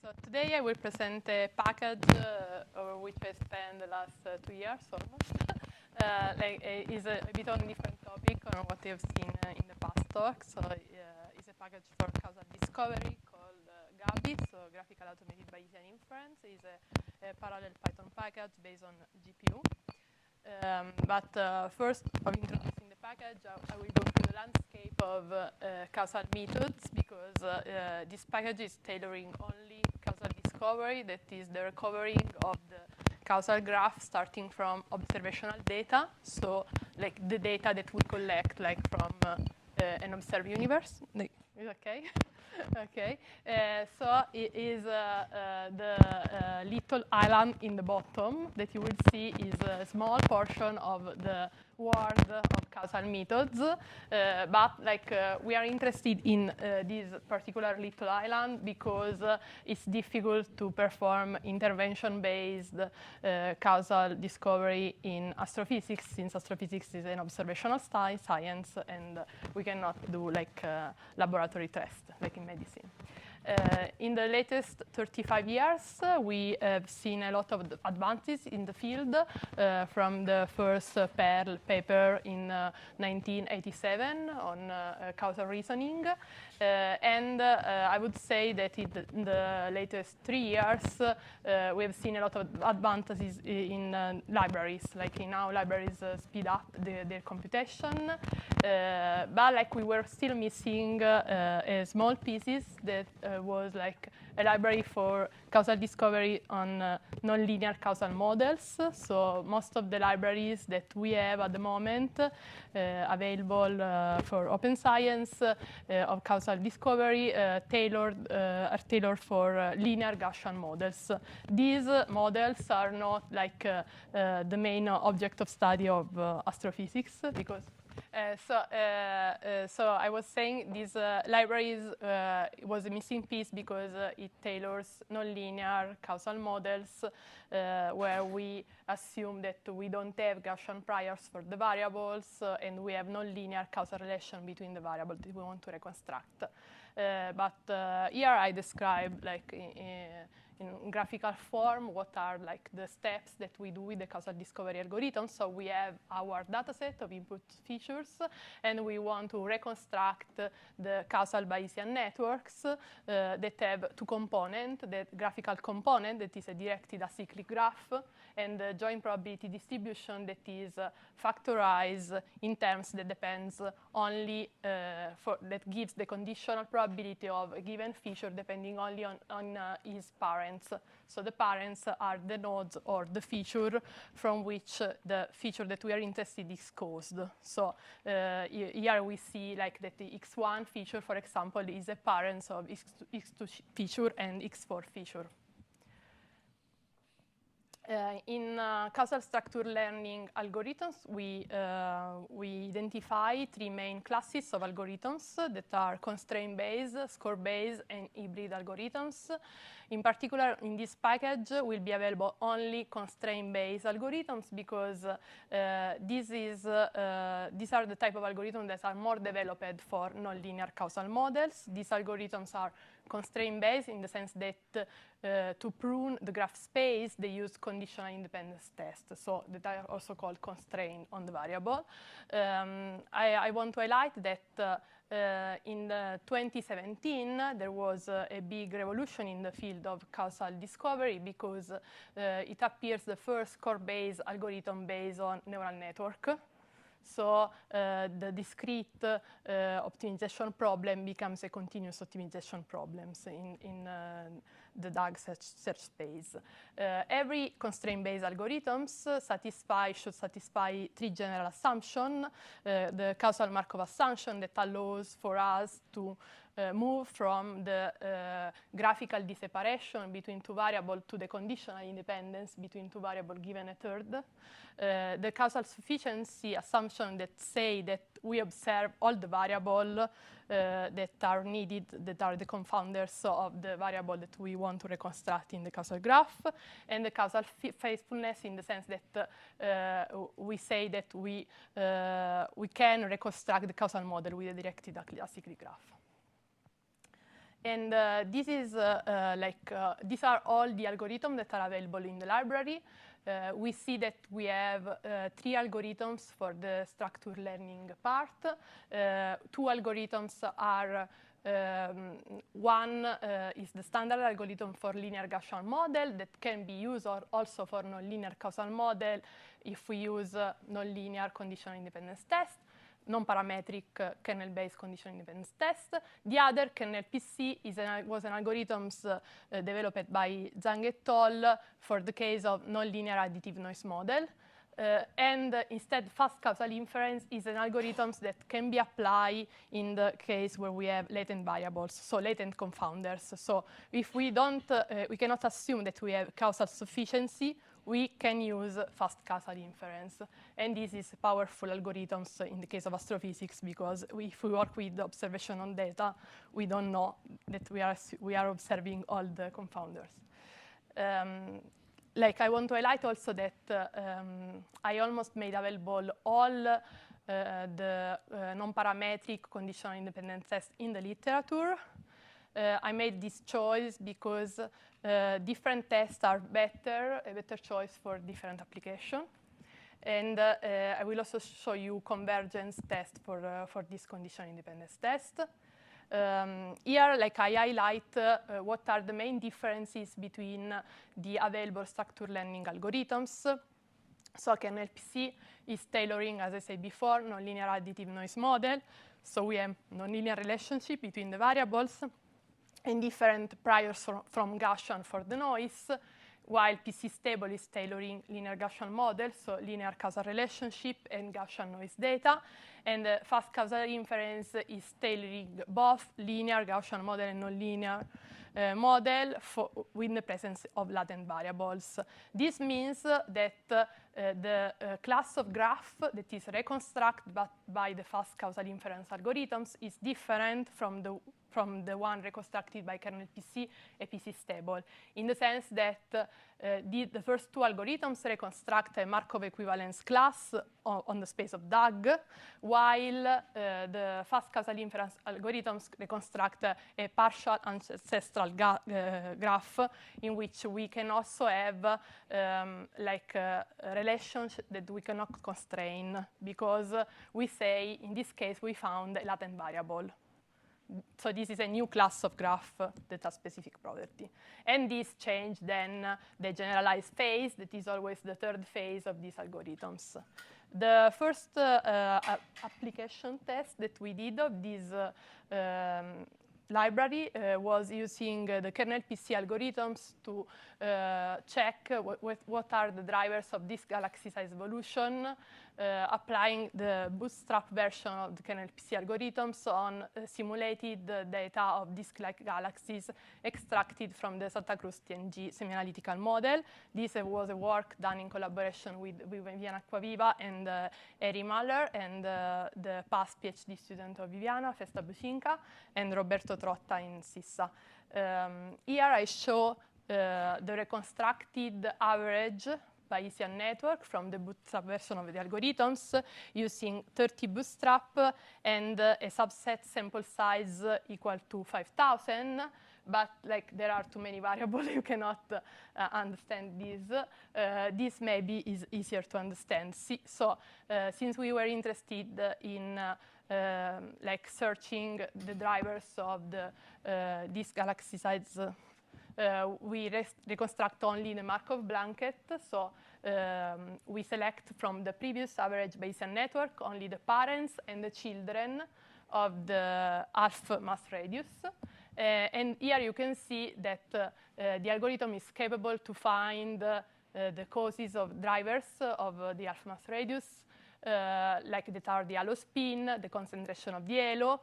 So today I will present a package over which I spent the last 2 years almost. Is a bit on a different topic on what you've seen in the past talk. So it's a package for causal discovery called GABI, so Graphical Automated Bayesian Inference. It's a parallel Python package based on GPU. But first of introducing the package, I will go through the landscape of causal methods, because this package is tailoring only causal discovery, that is the recovering of the causal graph starting from observational data, so like the data that we collect like from an observed universe. Is okay? Okay. So it is the little island in the bottom that you will see is a small portion of the world of causal methods, but we are interested in this particular little island because it's difficult to perform intervention-based causal discovery in astrophysics, since astrophysics is an observational science and we cannot do laboratory tests like in medicine. In the latest 35 years, we have seen a lot of advances in the field, from the first Perez paper in 1987 on causal reasoning. And I would say that in the latest 3 years, we have seen a lot of advances in libraries. Like now, libraries speed up their computation, but we were still missing small pieces that was like a library for causal discovery on nonlinear causal models. So most of the libraries that we have at the moment available for open science of causal discovery are tailored for linear Gaussian models. These models are not like the main object of study of astrophysics, because so I was saying these libraries was a missing piece because it tailors nonlinear causal models where we assume that we don't have Gaussian priors for the variables and we have nonlinear causal relation between the variables that we want to reconstruct. But here I describe in graphical form what are the steps that we do with the causal discovery algorithm. So we have our dataset of input features, and we want to reconstruct the causal Bayesian networks that have two components: the graphical component that is a directed acyclic graph, and the joint probability distribution that is factorized in terms that depends only that gives the conditional probability of a given feature depending only on its parents. So the parents are the nodes or the feature from which the feature that we are interested in is caused. So here we see that the X1 feature, for example, is a parent of X2 feature and X4 feature. In causal structure learning algorithms, we identify 3 main classes of algorithms that are constraint-based, score-based, and hybrid algorithms. In particular, in this package, will be available only constraint-based algorithms because these are the type of algorithms that are more developed for nonlinear causal models. These algorithms are constraint-based in the sense that to prune the graph space, they use conditional independence tests, so that are also called constraint on the variable. I want to highlight that in 2017, there was a big revolution in the field of causal discovery because it appears the first core-based algorithm based on neural network. So the discrete optimization problem becomes a continuous optimization problem in the DAG search space. Every constraint-based algorithms should satisfy 3 general assumptions. The causal Markov assumption that allows for us to move from the graphical deseparation between 2 variables to the conditional independence between 2 variables given a third. The causal sufficiency assumption that say that we observe all the variables that are needed, that are the confounders of the variable that we want to reconstruct in the causal graph, and the causal faithfulness in the sense that we say that we can reconstruct the causal model with a directed acyclic graph. And these are all the algorithms that are available in the library. We see that we have 3 algorithms for the structure learning part. 2 algorithms are, one is the standard algorithm for linear Gaussian model that can be used also for nonlinear causal model if we use nonlinear conditional independence test, non-parametric kernel-based conditional independence test. The other, kernel PC, was an algorithm developed by Zhang et al. For the case of nonlinear additive noise model. And instead, fast causal inference is an algorithm that can be applied in the case where we have latent variables, so latent confounders. So if we don't, we cannot assume that we have causal sufficiency, we can use fast causal inference. And this is powerful algorithms in the case of astrophysics, because if we work with observation on data, we don't know that we are observing all the confounders. I want to highlight also that I almost made available all the non-parametric conditional independence tests in the literature. I made this choice because different tests are a better choice for different applications. And I will also show you convergence test for this conditional independence test. Here, I highlight what are the main differences between the available structure learning algorithms. So kernel PC is tailoring, as I said before, nonlinear additive noise model. So we have nonlinear relationship between the variables and different priors from Gaussian for the noise, while PC stable is tailoring linear Gaussian model, so linear causal relationship and Gaussian noise data. And fast causal inference is tailoring both linear Gaussian model and nonlinear model with the presence of latent variables. This means that the class of graph that is reconstructed by the fast causal inference algorithms is different from the one reconstructed by kernel PC and PC stable, in the sense that the first 2 algorithms reconstruct a Markov equivalence class on the space of DAG, while the fast causal inference algorithms reconstruct a partial ancestral graph in which we can also have relations that we cannot constrain, because we say, in this case, we found a latent variable. So this is a new class of graph that has specific property. And this changed then the generalized phase, that is always the 3rd phase of these algorithms. The first application test that we did of this library was using the kernel PC algorithms to check what are the drivers of disk galaxy size evolution, applying the bootstrap version of the kernel PC algorithms on simulated data of disk-like galaxies extracted from the Santa Cruz TNG semi-analytical model. This was a work done in collaboration with Viviana Acquaviva and Eirini Mahler, and the past PhD student of Viviana, Festa Bucinca, and Roberto Trotta in CCA. Here I show the reconstructed average Bayesian network from the bootstrap version of the algorithms using 30 bootstrap and a subset sample size equal to 5,000. But there are too many variables, you cannot understand this. This maybe is easier to understand. So since we were interested in searching the drivers of this galaxy size, we reconstruct only the Markov blanket. So we select from the previous average Bayesian network only the parents and the children of the half mass radius. And here you can see that the algorithm is capable to find the causes of drivers of the half mass radius, that are the halo spin, the concentration of the halo.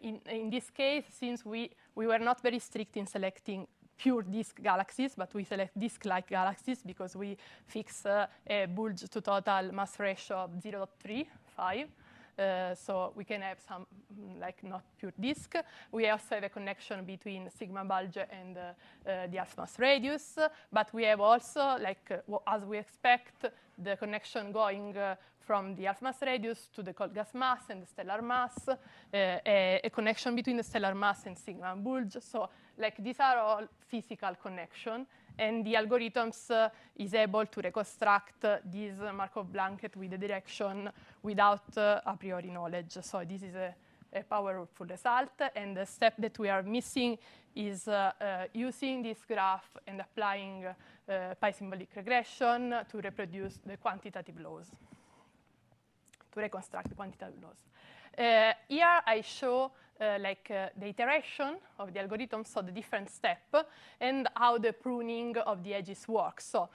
In this case, since we were not very strict in selecting pure disk galaxies, but we select disk-like galaxies because we fix a bulge to total mass ratio of 0.35. so we can have some, like, not pure disk. We also have a connection between sigma bulge and the half mass radius, but we have also, like, as we expect, the connection going from the half mass radius to the cold gas mass and the stellar mass, a connection between the stellar mass and sigma bulge. So, like, these are all physical connections, and the algorithms is able to reconstruct this Markov blanket with the direction without a priori knowledge. So this is a powerful result, and the step that we are missing is using this graph and applying pi-symbolic regression to reproduce the quantitative laws, to reconstruct the quantitative laws. Here I show the iteration of the algorithm, so the different steps, and how the pruning of the edges works. So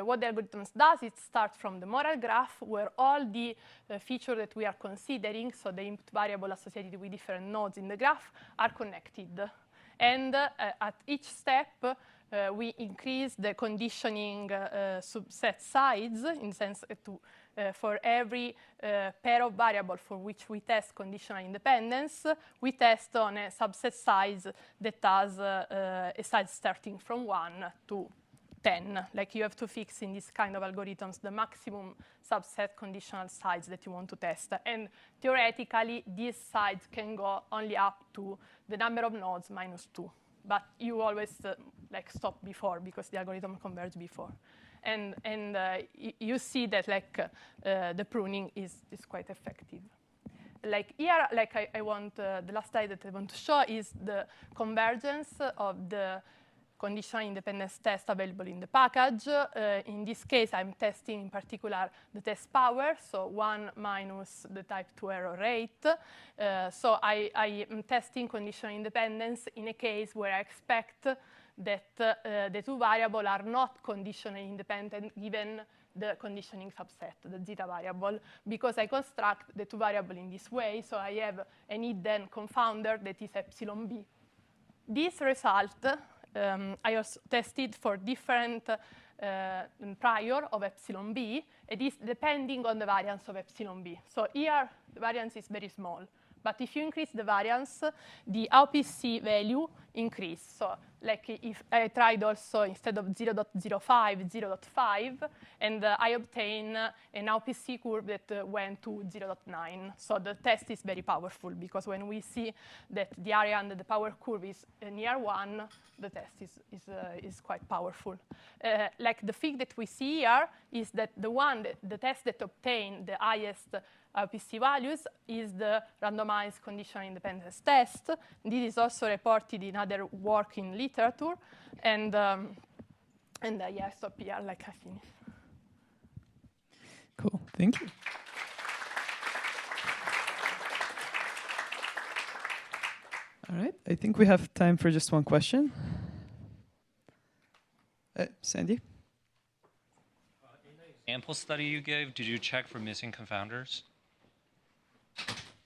what the algorithm does, it starts from the modal graph, where all the features that we are considering, so the input variable associated with different nodes in the graph, are connected. And at each step, we increase the conditioning subset size, in the sense to for every pair of variables for which we test conditional independence, we test on a subset size that has a size starting from 1 to 10. Like, you have to fix in this kind of algorithms the maximum subset conditional size that you want to test. And theoretically, this size can go only up to the number of nodes minus 2. But you always stop before, because the algorithm converges before. And you see that the pruning is quite effective. Like here, I want the last slide that I want to show is the convergence of the conditional independence test available in the package. In this case, I'm testing in particular the test power, so 1 minus the type 2 error rate. So I am testing conditional independence in a case where I expect that the two variables are not conditionally independent given the conditioning subset, the zeta variable, because I construct the two variables in this way. So I have an hidden confounder that is epsilon b. This result I also tested for different prior of epsilon b. It is depending on the variance of epsilon b. So here, the variance is very small. But if you increase the variance, the AOPC value increases. So like if I tried also instead of 0.05, 0.5, and I obtain an AOPC curve that went to 0.9. So the test is very powerful, because when we see that the area under the power curve is near 1, the test is quite powerful. Like the thing that we see here is that the test that obtained the highest AOPC values is the randomized conditional independence test. This is also reported in other work in literature. And yeah, stop here, like I finished. Cool, thank you. All right, I think we have time for just one question. Sandy? In the example study you gave, did you check for missing confounders?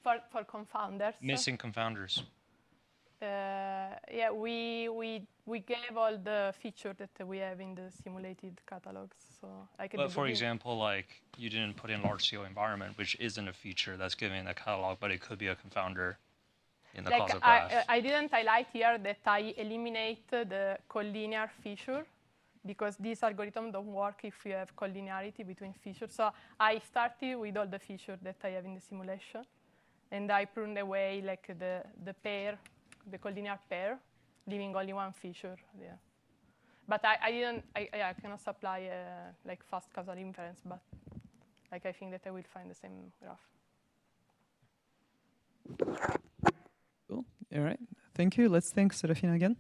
For confounders? Missing confounders. Yeah, we gave all the features that we have in the simulated catalogs. So but for example, like you didn't put in large scale environment, which isn't a feature that's given in the catalog, but it could be a confounder in the causal graph. I didn't highlight here that I eliminate the collinear feature, because this algorithm don't work if you have collinearity between features. So I started with all the features that I have in the simulation, and I pruned away like the pair, the collinear pair, leaving only one feature there. But I cannot apply like fast causal inference, but like I think that I will find the same graph. Cool. All right. Thank you. Let's thank Serafina again.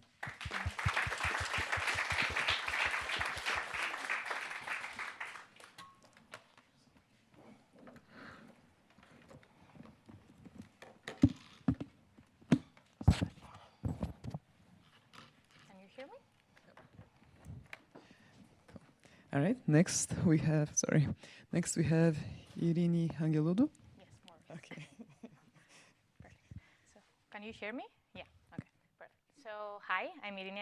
All right, next we have Eirini Angeloudi. Yes, more. Okay. Perfect. So, can you hear me? Yeah, okay, perfect. So, hi, I'm Eirini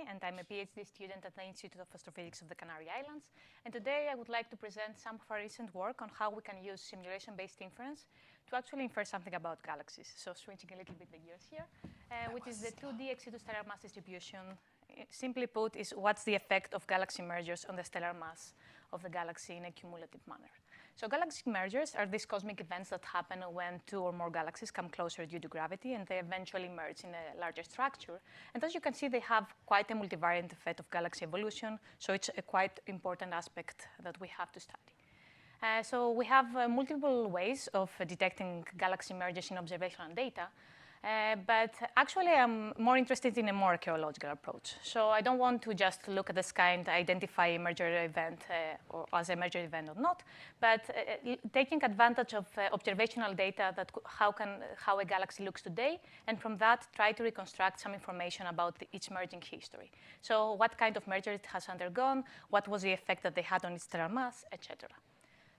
and I'm a PhD student at the Institute of Astrophysics of the Canary Islands. And today I would like to present some of our recent work on how we can use simulation-based inference to actually infer something about galaxies. So, switching a little bit the gears here, which is the 2D excited stellar mass distribution. Simply put, is what's the effect of galaxy mergers on the stellar mass of the galaxy in a cumulative manner. So galaxy mergers are these cosmic events that happen when two or more galaxies come closer due to gravity, and they eventually merge in a larger structure. And as you can see, they have quite a multivariant effect of galaxy evolution, so it's a quite important aspect that we have to study. So we have multiple ways of detecting galaxy mergers in observational data. But actually, I'm more interested in a more archaeological approach. So I don't want to just look at the sky and identify a merger event or as a merger event or not, but taking advantage of observational data that how a galaxy looks today, and from that, try to reconstruct some information about its merging history. So what kind of merger it has undergone, what was the effect that they had on its stellar mass, etc.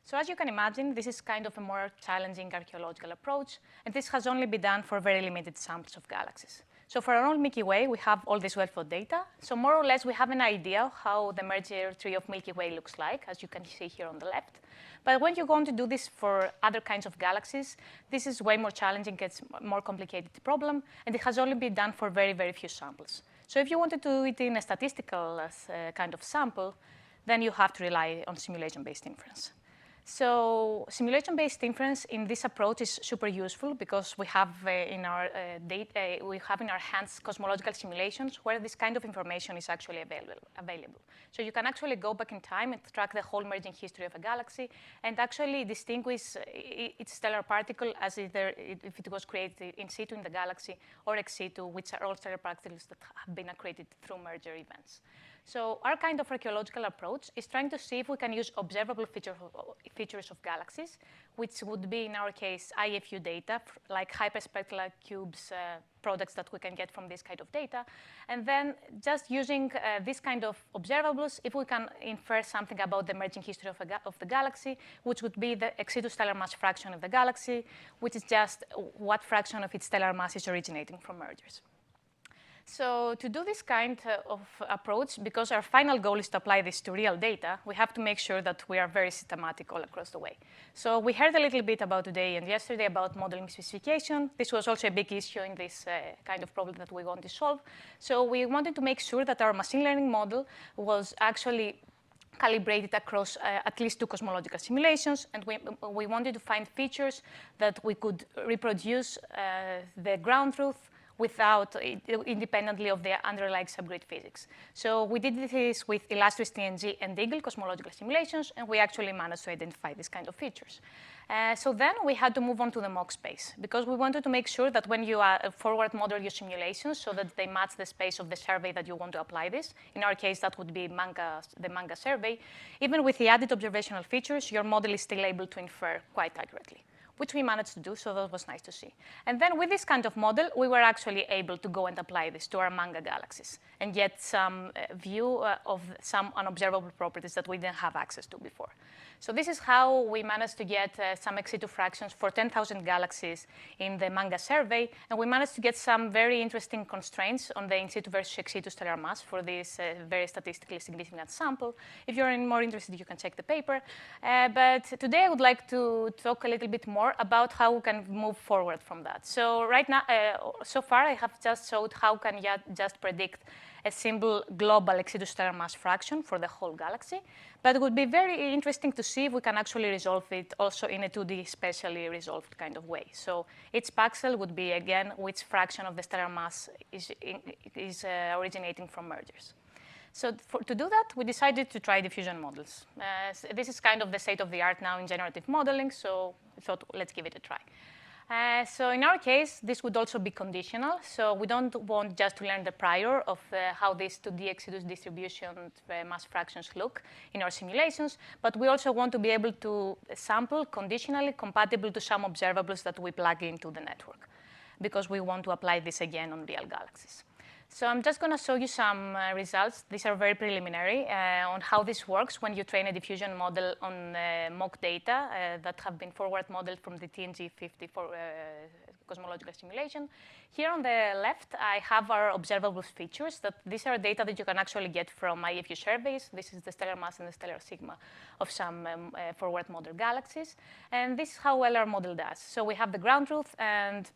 So as you can imagine, this is kind of a more challenging archaeological approach, and this has only been done for very limited samples of galaxies. So for our own Milky Way, we have all this wealth of data. So more or less, we have an idea how the merger tree of Milky Way looks like, as you can see here on the left. But when you're going to do this for other kinds of galaxies, this is way more challenging, it's a more complicated problem, and it has only been done for very, very few samples. So if you wanted to do it in a statistical kind of sample, then you have to rely on simulation-based inference. So simulation-based inference in this approach is super useful because we have in our hands cosmological simulations where this kind of information is actually available. So you can actually go back in time and track the whole merging history of a galaxy and actually distinguish its stellar particle as either if it was created in situ in the galaxy or ex situ, which are all stellar particles that have been accreted through merger events. So our kind of archaeological approach is trying to see if we can use observable features of galaxies, which would be, in our case, IFU data, like hyperspectral cubes, products that we can get from this kind of data. And then just using this kind of observables, if we can infer something about the merging history of the galaxy, which would be the ex situ stellar mass fraction of the galaxy, which is just what fraction of its stellar mass is originating from mergers. So to do this kind of approach, because our final goal is to apply this to real data, we have to make sure that we are very systematic all across the way. So we heard a little bit about today and yesterday about modeling specification. This was also a big issue in this kind of problem that we want to solve. So we wanted to make sure that our machine learning model was actually calibrated across at least two cosmological simulations, and we wanted to find features that we could reproduce the ground truth without independently of the underlying subgrid physics. So we did this with Illustris TNG and Eagle cosmological simulations, and we actually managed to identify these kind of features. So then we had to move on to the mock space, because we wanted to make sure that when you forward model your simulations so that they match the space of the survey that you want to apply this. In our case, that would be the manga survey. Even with the added observational features, your model is still able to infer quite accurately, which we managed to do, so that was nice to see. And then with this kind of model, we were actually able to go and apply this to our manga galaxies and get some view of some unobservable properties that we didn't have access to before. So this is how we managed to get some ex situ fractions for 10,000 galaxies in the manga survey, and we managed to get some very interesting constraints on the in situ versus ex situ stellar mass for this very statistically significant sample. If you're more interested, you can check the paper. But today I would like to talk a little bit more about how we can move forward from that. So right now, so far I have just showed how can you just predict a simple global ex situ stellar mass fraction for the whole galaxy. But it would be very interesting to see if we can actually resolve it also in a 2D spatially resolved kind of way. So each pixel would be, again, which fraction of the stellar mass is originating from mergers. So to do that, we decided to try diffusion models. This is kind of the state of the art now in generative modeling, so we thought, let's give it a try. So in our case, this would also be conditional. So we don't want just to learn the prior of how these 2D exodus distribution mass fractions look in our simulations, but we also want to be able to sample conditionally compatible to some observables that we plug into the network, because we want to apply this again on real galaxies. So I'm just going to show you some results. These are very preliminary on how this works when you train a diffusion model on mock data that have been forward modeled from the TNG50 for cosmological simulation. Here on the left, I have our observable features. These are data that you can actually get from IFU surveys. This is the stellar mass and the stellar sigma of some forward model galaxies. And this is how well our model does. So we have the ground truth and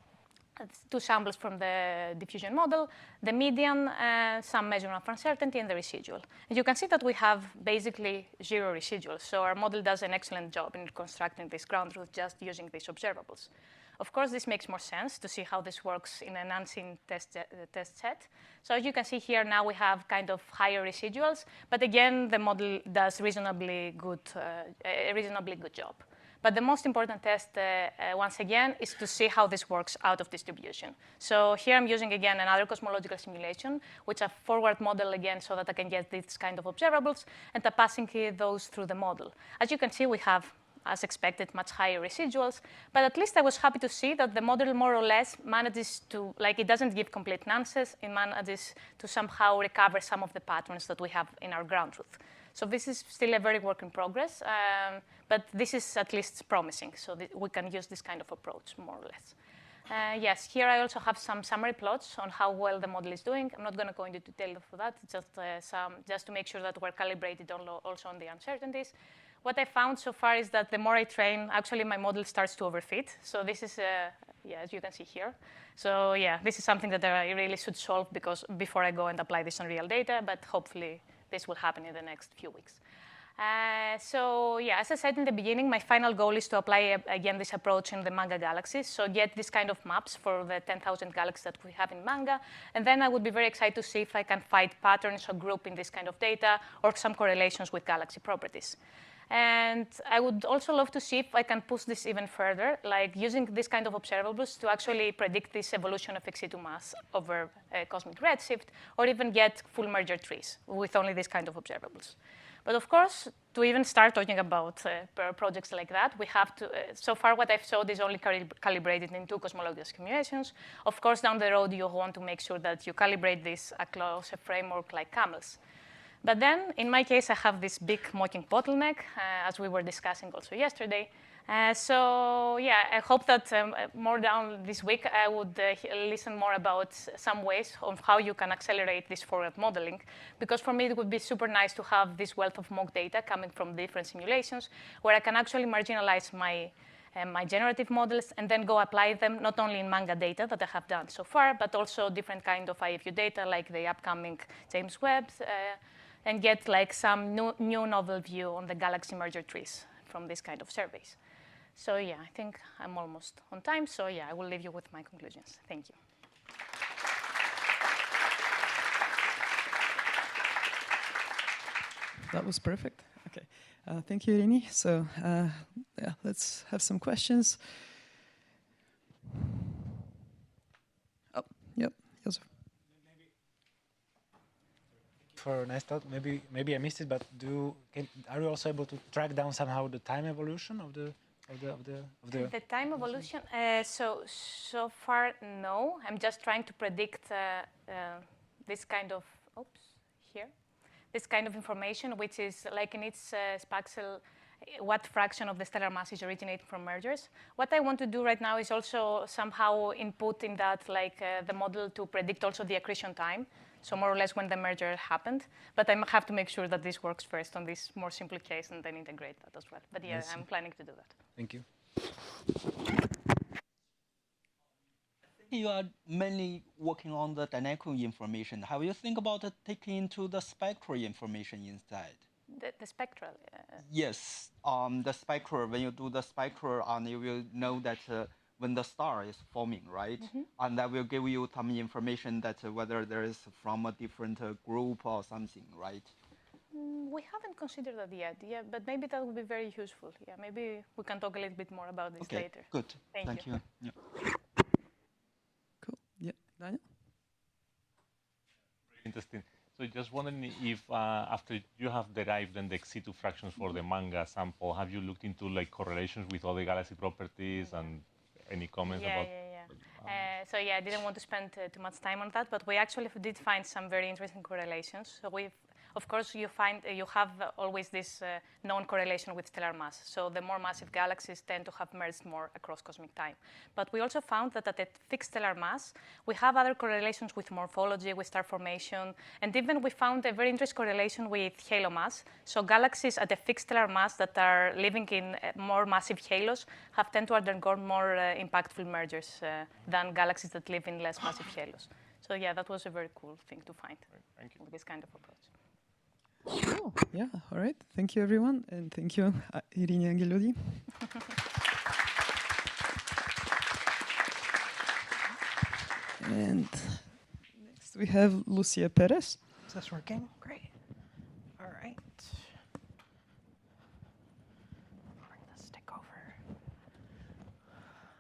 2 samples from the diffusion model, the median, some measure of uncertainty, and the residual. And you can see that we have basically 0 residuals. So our model does an excellent job in constructing this ground truth just using these observables. Of course, this makes more sense to see how this works in an unseen test set. So as you can see here, now we have kind of higher residuals. But again, the model does a reasonably good job. But the most important test, once again, is to see how this works out of distribution. So here I'm using, again, another cosmological simulation, which I forward model again so that I can get these kind of observables, and I'm passing those through the model. As you can see, we have, as expected, much higher residuals. But at least I was happy to see that the model more or less manages to, like, it doesn't give complete nonsense. It manages to somehow recover some of the patterns that we have in our ground truth. So this is still a very work in progress, but this is at least promising. So we can use this kind of approach, more or less. Yes, here I also have some summary plots on how well the model is doing. I'm not going to go into detail for that, just to make sure that we're calibrated also on the uncertainties. What I found so far is that the more I train, actually my model starts to overfit. So this is, as you can see here. So yeah, this is something that I really should solve before I go and apply this on real data, but hopefully this will happen in the next few weeks. So yeah, as I said in the beginning, my final goal is to apply, again, this approach in the manga galaxies. So get this kind of maps for the 10,000 galaxies that we have in manga. And then I would be very excited to see if I can find patterns or group in this kind of data or some correlations with galaxy properties. And I would also love to see if I can push this even further, like using this kind of observables to actually predict this evolution of ex situ mass over cosmic redshift, or even get full merger trees with only this kind of observables. But of course, to even start talking about projects like that, we have to, so far what I've showed is only calibrated in 2 cosmological simulations. Of course, down the road, you want to make sure that you calibrate this across a framework like CAMELS. But then, in my case, I have this big mocking bottleneck, as we were discussing also yesterday. So yeah, I hope that more down this week, I would listen more about some ways of how you can accelerate this forward modeling. Because for me, it would be super nice to have this wealth of mock data coming from different simulations, where I can actually marginalize my generative models and then go apply them not only in manga data that I have done so far, but also different kind of IFU data, like the upcoming James Webb, and get like some new novel view on the galaxy merger trees from this kind of surveys. So yeah, I think I'm almost on time. So yeah, I will leave you with my conclusions. Thank you. That was perfect. Okay, thank you, Eirini. So yeah, let's have some questions. Oh, yep, Joseph. For a nice talk, maybe I missed it, but are you also able to track down somehow the time evolution of the time evolution? So far, no. I'm just trying to predict this kind of this kind of information, which is like in its spaxel, what fraction of the stellar mass is originating from mergers. What I want to do right now is also somehow input in that, like the model to predict also the accretion time. So more or less when the merger happened. But I have to make sure that this works first on this more simple case and then integrate that as well. But yeah, I'm planning to do that. Thank you. You are mainly working on the dynamical information. Have you think about taking into the spectral information instead? The spectral? Yes, the spectral, when you do the spectral, you will know that when the star is forming, right? Mm-hmm. And that will give you some information that whether there is from a different group or something, right? We haven't considered that yet, yeah, but maybe that would be very useful. Yeah, maybe we can talk a little bit more about this later. Good. Thank you. Yeah. Cool. Yeah, Daniel? Very interesting. So just wondering if after you have derived then the ex situ fractions for the manga sample, have you looked into like correlations with other galaxy properties and any comments about? Yeah. So yeah, I didn't want to spend too much time on that, but we actually did find some very interesting correlations. So of course, you have always this known correlation with stellar mass. So the more massive galaxies tend to have merged more across cosmic time. But we also found that at a fixed stellar mass, we have other correlations with morphology, with star formation, and even we found a very interesting correlation with halo mass. So galaxies at a fixed stellar mass that are living in more massive halos tend to undergo more impactful mergers than galaxies that live in less massive halos. So yeah, that was a very cool thing to find. Thank you. With this kind of approach. Cool. Yeah, all right. Thank you, everyone. And thank you, Eirini and Angeloudi. And next we have Lucia Perez. Is this working? Great. All right. Bring the stick over.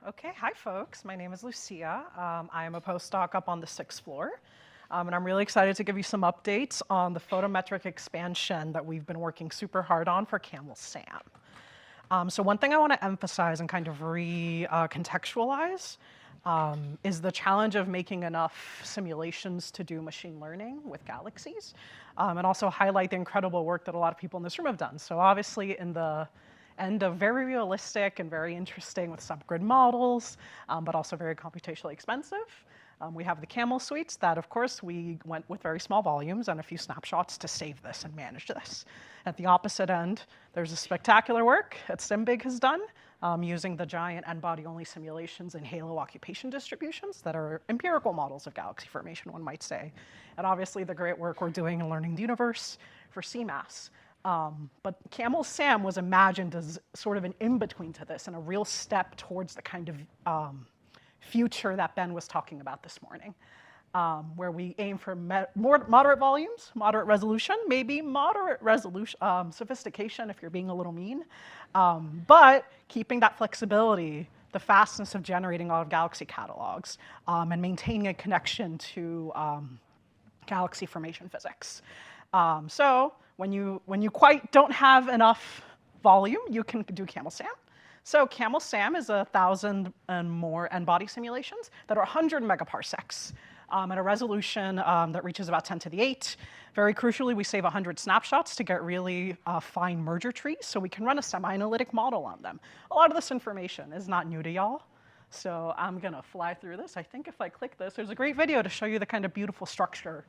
Okay, hi folks. My name is Lucia. I am a postdoc up on the 6th floor. And I'm really excited to give you some updates on the photometric expansion that we've been working super hard on for CAMELS SAM. So one thing I want to emphasize and kind of recontextualize is the challenge of making enough simulations to do machine learning with galaxies, and also highlight the incredible work that a lot of people in this room have done. So obviously in the end of very realistic and very interesting with subgrid models, but also very computationally expensive. We have the CAMELS suites that, of course, we went with very small volumes and a few snapshots to save this and manage this. At the opposite end, there's a spectacular work that SimBig has done using the giant n-body-only simulations and halo occupation distributions that are empirical models of galaxy formation, one might say. And obviously the great work we're doing in learning the universe for CMAS. But CAMELS SAM was imagined as sort of an in-between to this and a real step towards the kind of future that Ben was talking about this morning, where we aim for more moderate volumes, moderate resolution, maybe moderate resolution, sophistication if you're being a little mean, but keeping that flexibility, the fastness of generating all of galaxy catalogs, and maintaining a connection to galaxy formation physics. So when you quite don't have enough volume, you can do CAMELS SAM. So CAMELS SAM is 1,000 and more n-body simulations that are 100 megaparsecs at a resolution that reaches about 10 to the 8. Very crucially, we save 100 snapshots to get really fine merger trees, so we can run a semi-analytic model on them. A lot of this information is not new to y'all, so I'm going to fly through this. I think if I click this, there's a great video to show you the kind of beautiful structure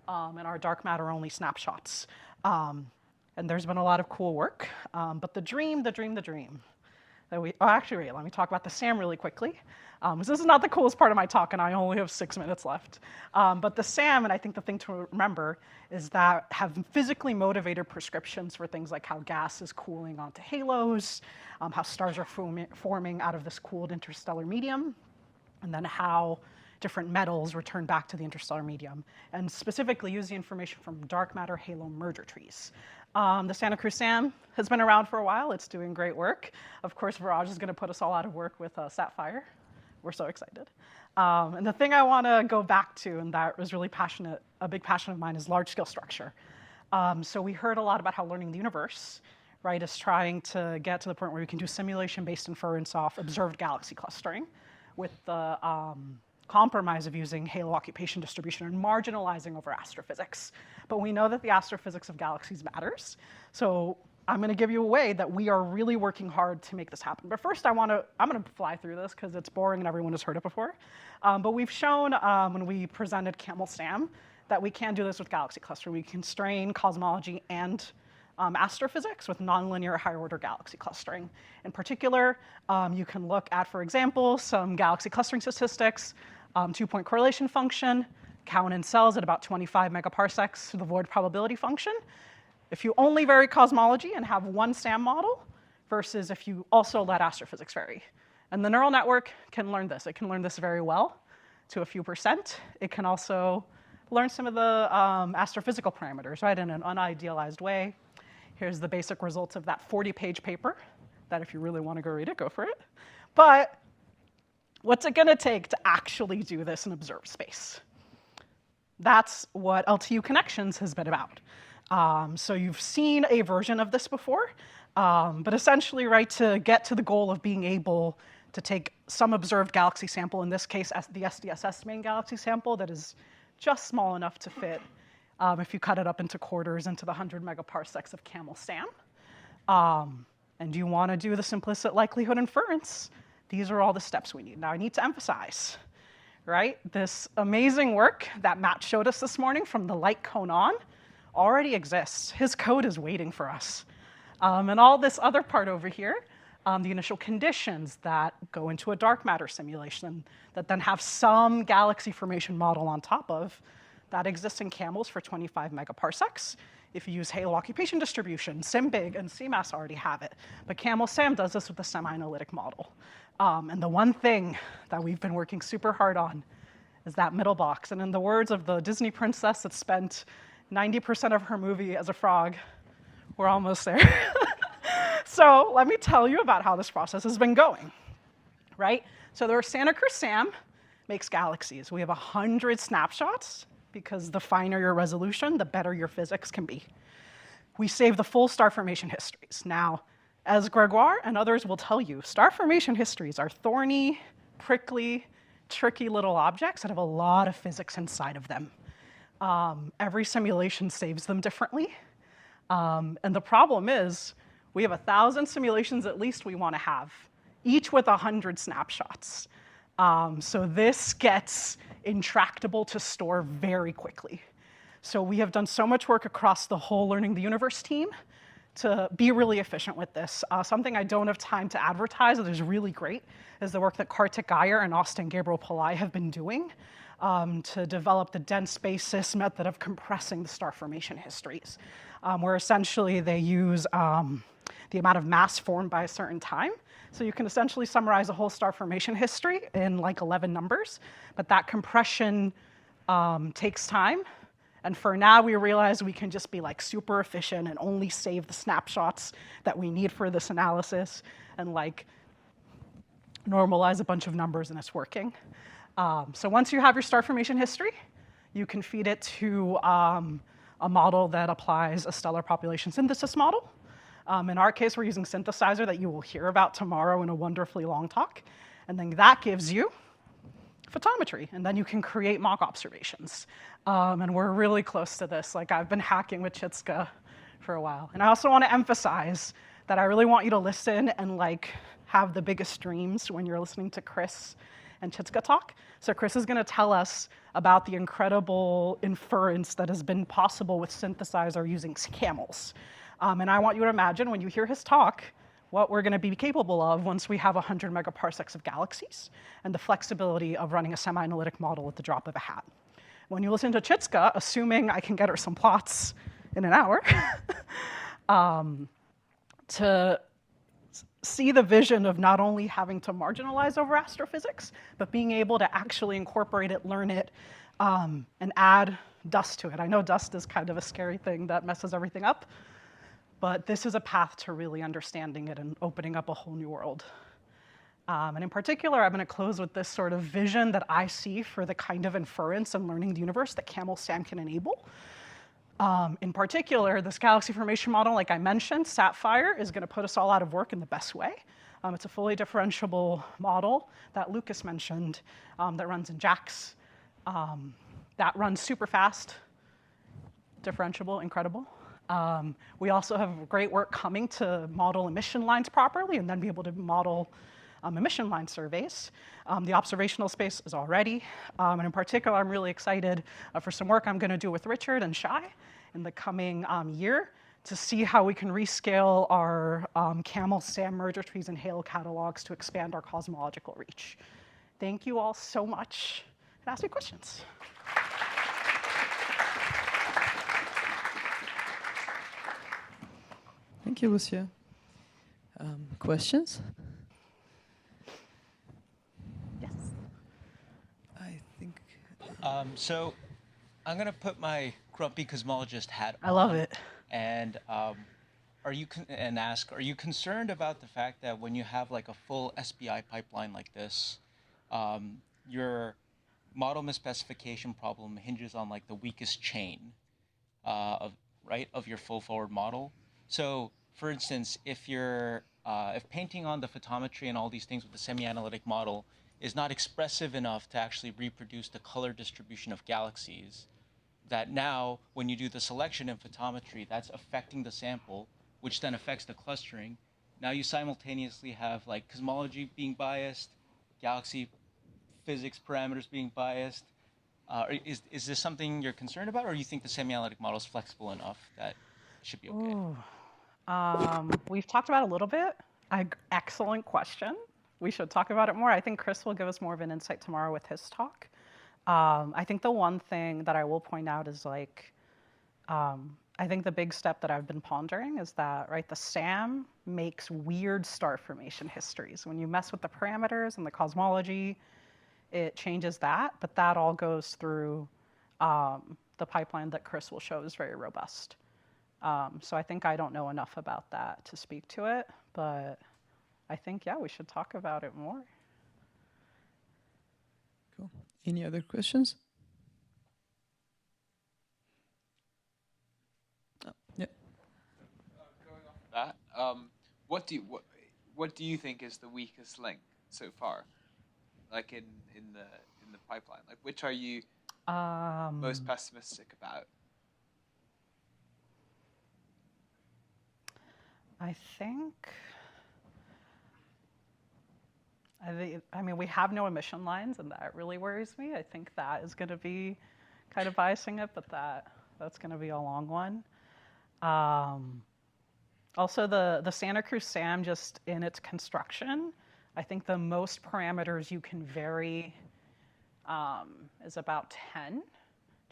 in our dark matter-only snapshots. And there's been a lot of cool work, but the dream. Actually, wait, let me talk about the SAM really quickly. This is not the coolest part of my talk, and I only have 6 minutes left. But the SAM, and I think the thing to remember, is that have physically motivated prescriptions for things like how gas is cooling onto halos, how stars are forming out of this cooled interstellar medium, and then how different metals return back to the interstellar medium, and specifically use the information from dark matter halo merger trees. The Santa Cruz SAM has been around for a while. It's doing great work. Of course, Viraj is going to put us all out of work with Sapphire. We're so excited. And the thing I want to go back to, and that was really a big passion of mine, is large-scale structure. So we heard a lot about how learning the universe, right, is trying to get to the point where we can do simulation-based inference off observed galaxy clustering with the compromise of using halo occupation distribution and marginalizing over astrophysics. But we know that the astrophysics of galaxies matters. So I'm going to give you a way that we are really working hard to make this happen. But first, I'm going to fly through this because it's boring and everyone has heard it before. But we've shown when we presented CAMELS SAM that we can do this with galaxy clustering. We constrain cosmology and astrophysics with nonlinear higher-order galaxy clustering. In particular, you can look at, for example, some galaxy clustering statistics, two-point correlation function, count in cells at about 25 megaparsecs, the void probability function. If you only vary cosmology and have one SAM model versus if you also let astrophysics vary. And the neural network can learn this. It can learn this very well to a few percent. It can also learn some of the astrophysical parameters, right, in an unidealized way. Here's the basic results of that 40-page paper that if you really want to go read it, go for it. But what's it going to take to actually do this in observed space? That's what LTU Connections has been about. So you've seen a version of this before, but essentially, right, to get to the goal of being able to take some observed galaxy sample, in this case, the SDSS main galaxy sample that is just small enough to fit, if you cut it up into quarters, into the 100 megaparsecs of CAMELS-SAM. And you want to do the implicit likelihood inference, these are all the steps we need. Now, I need to emphasize, right, this amazing work that Matt showed us this morning from the light cone on already exists. His code is waiting for us. And all this other part over here, the initial conditions that go into a dark matter simulation that then have some galaxy formation model on top of, that exists in CAMELS for 25 megaparsecs. If you use halo occupation distribution, SimBig and CMAS already have it. But CAMELS-SAM does this with the semi-analytic model. And the one thing that we've been working super hard on is that middle box. And in the words of the Disney princess that spent 90% of her movie as a frog, we're almost there. So let me tell you about how this process has been going, right? So the Santa Cruz SAM makes galaxies. We have 100 snapshots because the finer your resolution, the better your physics can be. We save the full star formation histories. Now, as Gregoire and others will tell you, star formation histories are thorny, prickly, tricky little objects that have a lot of physics inside of them. Every simulation saves them differently. And the problem is, we have 1,000 simulations at least we want to have, each with 100 snapshots. So this gets intractable to store very quickly. So we have done so much work across the whole Learning the Universe team to be really efficient with this. Something I don't have time to advertise that is really great is the work that Kartik Iyer and Austin Gabriel Pillai have been doing to develop the dense basis method of compressing the star formation histories, where essentially they use the amount of mass formed by a certain time. So you can essentially summarize a whole star formation history in like 11 numbers, but that compression takes time. And for now, we realize we can just be like super efficient and only save the snapshots that we need for this analysis and like normalize a bunch of numbers and it's working. So once you have your star formation history, you can feed it to a model that applies a stellar population synthesis model. In our case, we're using Synthesizer that you will hear about tomorrow in a wonderfully long talk. And then that gives you photometry, and then you can create mock observations. And we're really close to this. Like, I've been hacking with Chitska for a while. And I also want to emphasize that I really want you to listen and like have the biggest dreams when you're listening to Chris and Chitska talk. So Chris is going to tell us about the incredible inference that has been possible with Synthesizer using CAMELS. And I want you to imagine when you hear his talk, what we're going to be capable of once we have 100 megaparsecs of galaxies and the flexibility of running a semi-analytic model at the drop of a hat. When you listen to Chitska, assuming I can get her some plots in an hour, to see the vision of not only having to marginalize over astrophysics, but being able to actually incorporate it, learn it, and add dust to it. I know dust is kind of a scary thing that messes everything up, but this is a path to really understanding it and opening up a whole new world. And in particular, I'm going to close with this sort of vision that I see for the kind of inference and learning the universe that CAMELS-SAM can enable. In particular, this galaxy formation model, like I mentioned, Sapphire, is going to put us all out of work in the best way. It's a fully differentiable model that Lucas mentioned that runs in JAX, that runs super fast, differentiable, incredible. We also have great work coming to model emission lines properly and then be able to model emission line surveys. The observational space is all ready. And in particular, I'm really excited for some work I'm going to do with Richard and Shai in the coming year to see how we can rescale our CAMELS-SAM merger trees and Halo catalogs to expand our cosmological reach. Thank you all so much, and ask me questions. Thank you, Lucia. Questions? Yes. I think. So I'm going to put my grumpy cosmologist hat on. I love it. And are you concerned about the fact that when you have like a full SBI pipeline like this, your model misspecification problem hinges on like the weakest chain of your full forward model? So, for instance, if your if painting on the photometry and all these things with the semi-analytic model is not expressive enough to actually reproduce the color distribution of galaxies, that now when you do the selection in photometry, that's affecting the sample, which then affects the clustering. Now you simultaneously have like cosmology being biased, galaxy physics parameters being biased. Is this something you're concerned about, or you think the semi-analytic model is flexible enough that it should be okay? Ooh. We've talked about it a little bit. Excellent question. We should talk about it more. I think Chris will give us more of an insight tomorrow with his talk. I think the one thing that I will point out is like, I think the big step that I've been pondering is that, right, the SAM makes weird star formation histories. When you mess with the parameters and the cosmology, it changes that, but that all goes through the pipeline that Chris will show is very robust. So I think I don't know enough about that to speak to it, but I think, yeah, we should talk about it more. Cool. Any other questions? Oh, yeah. Going off of that, what do you think is the weakest link so far? Like in the pipeline, like which are you most pessimistic about? I mean, we have no emission lines, and that really worries me. I think that is going to be kind of biasing it, but that's going to be a long one. Also, the Santa Cruz SAM, just in its construction, I think the most parameters you can vary is about 10,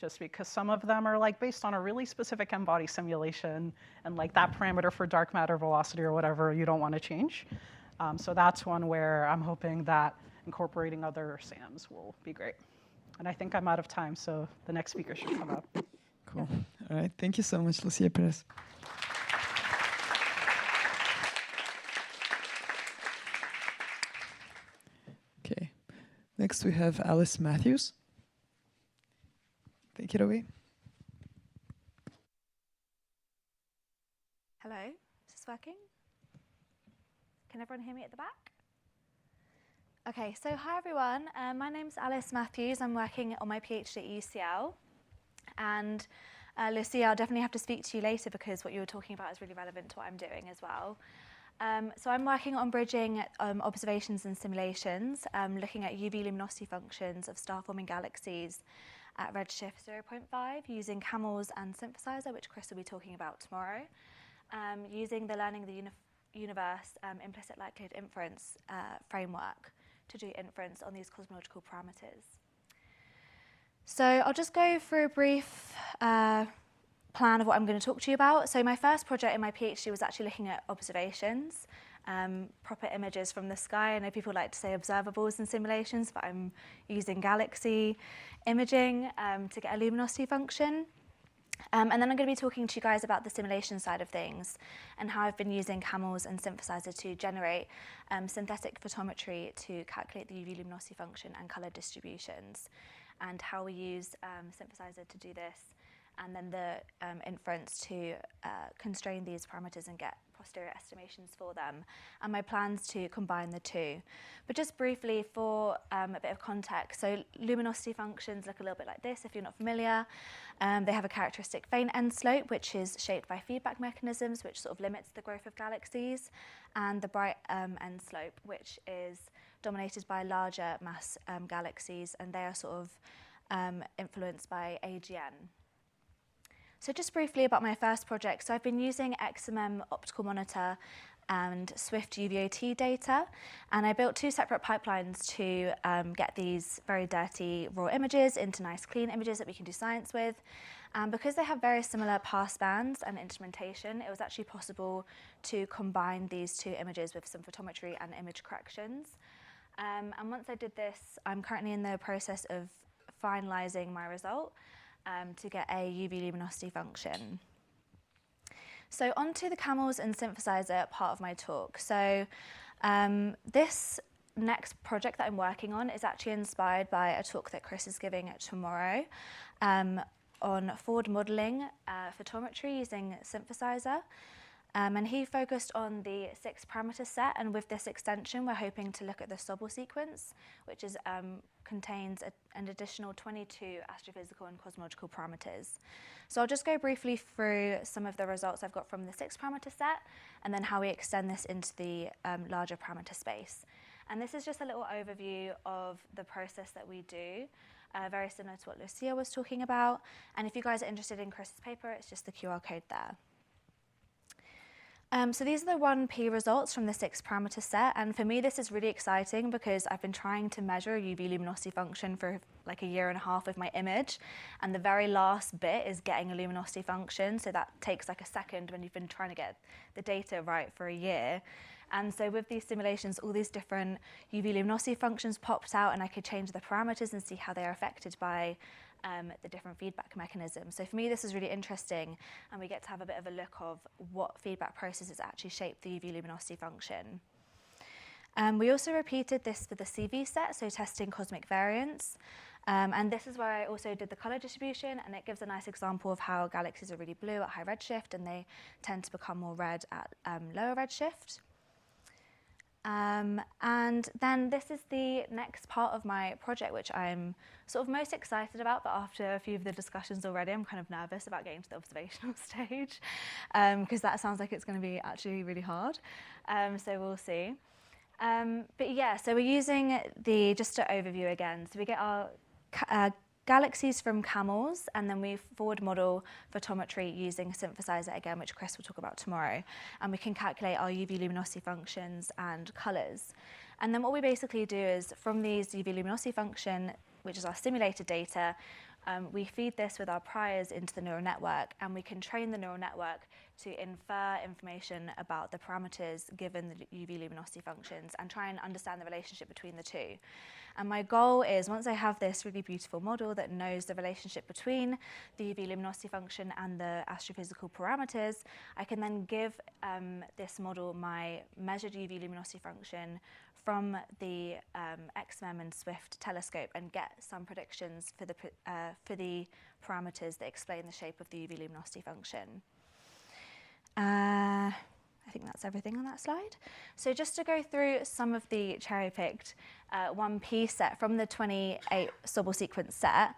just because some of them are like based on a really specific M-body simulation, and like that parameter for dark matter velocity or whatever you don't want to change. So that's one where I'm hoping that incorporating other SAMs will be great. And I think I'm out of time, so the next speaker should come up. Cool. All right. Thank you so much, Lucia Perez. Okay. Next, we have Alice Matthews. Take it away. Hello, is this working? Can everyone hear me at the back? Okay, so hi everyone. My name's Alice Matthews. I'm working on my PhD at UCL. And Lucia, I'll definitely have to speak to you later because what you were talking about is really relevant to what I'm doing as well. So I'm working on bridging observations and simulations, looking at UV luminosity functions of star-forming galaxies at redshift 0.5 using CAMELS and Synthesizer, which Chris will be talking about tomorrow, using the Learning the Universe implicit likelihood inference framework to do inference on these cosmological parameters. So I'll just go through a brief plan of what I'm going to talk to you about. So my first project in my PhD was actually looking at observations, proper images from the sky. I know people like to say observables in simulations, but I'm using galaxy imaging to get a luminosity function. And then I'm going to be talking to you guys about the simulation side of things and how I've been using CAMELS and Synthesizer to generate synthetic photometry to calculate the UV luminosity function and color distributions, and how we use Synthesizer to do this, and then the inference to constrain these parameters and get posterior estimations for them, and my plans to combine the two. But just briefly for a bit of context, so luminosity functions look a little bit like this if you're not familiar. They have a characteristic faint end slope, which is shaped by feedback mechanisms, which sort of limits the growth of galaxies, and the bright end slope, which is dominated by larger mass galaxies, and they are sort of influenced by AGN. So just briefly about my first project. So I've been using XMM optical monitor and Swift UVOT data, and I built two separate pipelines to get these very dirty raw images into nice clean images that we can do science with. Because they have very similar pass bands and instrumentation, it was actually possible to combine these two images with some photometry and image corrections. And once I did this, I'm currently in the process of finalizing my result to get a UV luminosity function. So onto the CAMELS and Synthesizer part of my talk. So this next project that I'm working on is actually inspired by a talk that Chris is giving tomorrow on forward modeling photometry using Synthesizer. And he focused on the 6-parameter set, and with this extension we're hoping to look at the Sobel sequence, which contains an additional 22 astrophysical and cosmological parameters. So I'll just go briefly through some of the results I've got from the 6-parameter set, and then how we extend this into the larger parameter space. And this is just a little overview of the process that we do, very similar to what Lucia was talking about. And if you guys are interested in Chris's paper, it's just the QR code there. So these are the 1P results from the 6-parameter set, and for me this is really exciting because I've been trying to measure UV luminosity function for like a year and a half with my image, and the very last bit is getting a luminosity function, so that takes like a second when you've been trying to get the data right for a year. And so with these simulations, all these different UV luminosity functions popped out, and I could change the parameters and see how they are affected by the different feedback mechanisms. So for me, this is really interesting, and we get to have a bit of a look of what feedback processes actually shape the UV luminosity function. We also repeated this for the CV set, so testing cosmic variance. And this is where I also did the color distribution, and it gives a nice example of how galaxies are really blue at high redshift, and they tend to become more red at lower redshift. And then this is the next part of my project, which I'm sort of most excited about, but after a few of the discussions already, I'm kind of nervous about getting to the observational stage, because that sounds like it's going to be actually really hard. So we'll see. But yeah, so we're using just to overview again, so we get our galaxies from CAMELS, and then we forward model photometry using a synthesizer again, which Chris will talk about tomorrow. And we can calculate our UV luminosity functions and colors. And then what we basically do is from these UV luminosity function, which is our simulated data, we feed this with our priors into the neural network, and we can train the neural network to infer information about the parameters given the UV luminosity functions and try and understand the relationship between the two. And my goal is, once I have this really beautiful model that knows the relationship between the UV luminosity function and the astrophysical parameters, I can then give this model my measured UV luminosity function from the XMEM and SWIFT telescope and get some predictions for the parameters that explain the shape of the UV luminosity function. I think that's everything on that slide. So just to go through some of the cherry-picked 1P set from the 28 Sobel sequence set,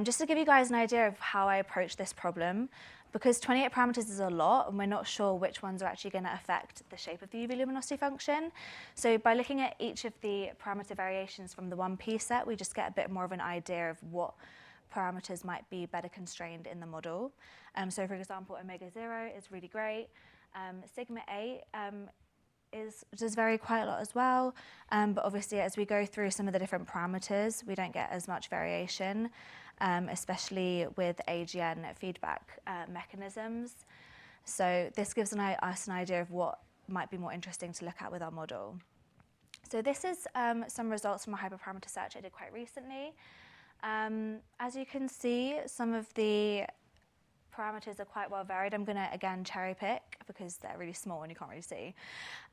just to give you guys an idea of how I approach this problem, because 28 parameters is a lot and we're not sure which ones are actually going to affect the shape of the UV luminosity function. So by looking at each of the parameter variations from the 1P set, we just get a bit more of an idea of what parameters might be better constrained in the model. So for example, omega 0 is really great. Sigma 8 does vary quite a lot as well, but obviously as we go through some of the different parameters, we don't get as much variation, especially with AGN feedback mechanisms. So this gives us an idea of what might be more interesting to look at with our model. So this is some results from a hyperparameter search I did quite recently. As you can see, some of the parameters are quite well varied. I'm going to again cherry pick because they're really small and you can't really see.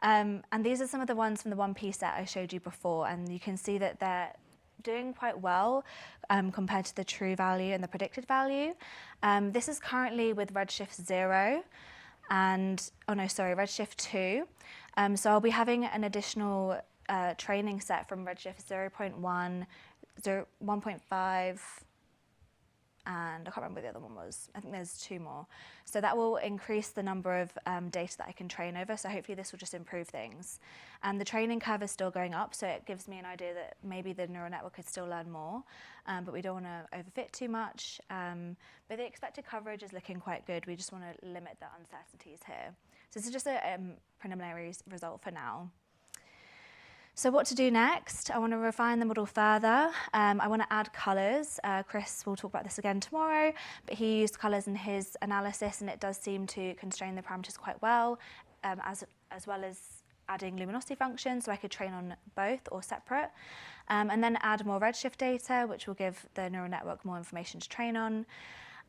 And these are some of the ones from the 1P set I showed you before, and you can see that they're doing quite well compared to the true value and the predicted value. This is currently with redshift 0 and, redshift 2. So I'll be having an additional training set from redshift 0.1, 1.5, and I can't remember what the other one was. I think there's 2 more. So that will increase the number of data that I can train over, so hopefully this will just improve things. And the training curve is still going up, so it gives me an idea that maybe the neural network could still learn more, but we don't want to overfit too much. But the expected coverage is looking quite good. We just want to limit the uncertainties here. So this is just a preliminary result for now. So what to do next? I want to refine the model further. I want to add colours. Chris will talk about this again tomorrow, but he used colours in his analysis, and it does seem to constrain the parameters quite well, as well as adding luminosity functions, so I could train on both or separate. And then add more redshift data, which will give the neural network more information to train on.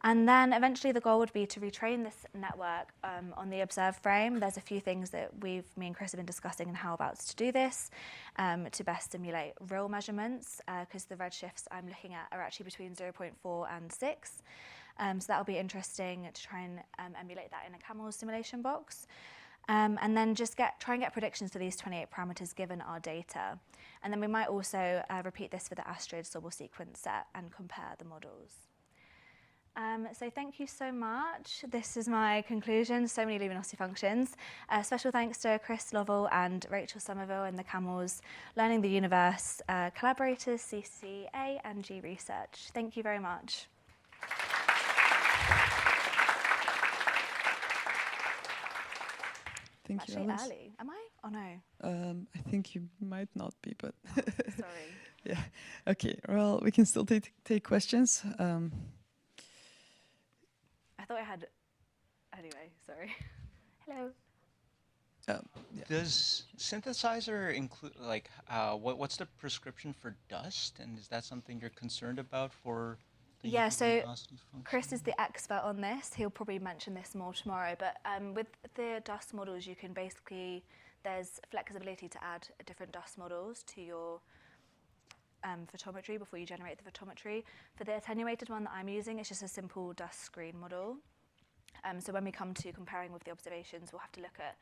And then eventually the goal would be to retrain this network on the observed frame. There's a few things that me and Chris have been discussing and how about to do this to best simulate real measurements, because the redshifts I'm looking at are actually between 0.4 and 6. So that'll be interesting to try and emulate that in a CAMELS simulation box. And then just try and get predictions for these 28 parameters given our data. And then we might also repeat this for the Astrid Sobel sequence set and compare the models. So thank you so much. This is my conclusion. So many luminosity functions. Special thanks to Chris Lovell and Rachel Somerville in the CAMELS Learning the Universe collaborators, CCA and G Research. Thank you very much. Thank you, Actually Alice. early. Am I? Oh no. I think you might not be, but Sorry. yeah. Okay. Well, we can still take questions. I thought I had. Anyway, sorry. Hello. Yeah. Does synthesizer include what's the prescription for dust, and is that something you're concerned about for? Yeah, so Chris is the expert on this. He'll probably mention this more tomorrow. But with the dust models, you can basically, there's flexibility to add different dust models to your photometry before you generate the photometry. For the attenuated one that I'm using, it's just a simple dust screen model. So when we come to comparing with the observations, we'll have to look at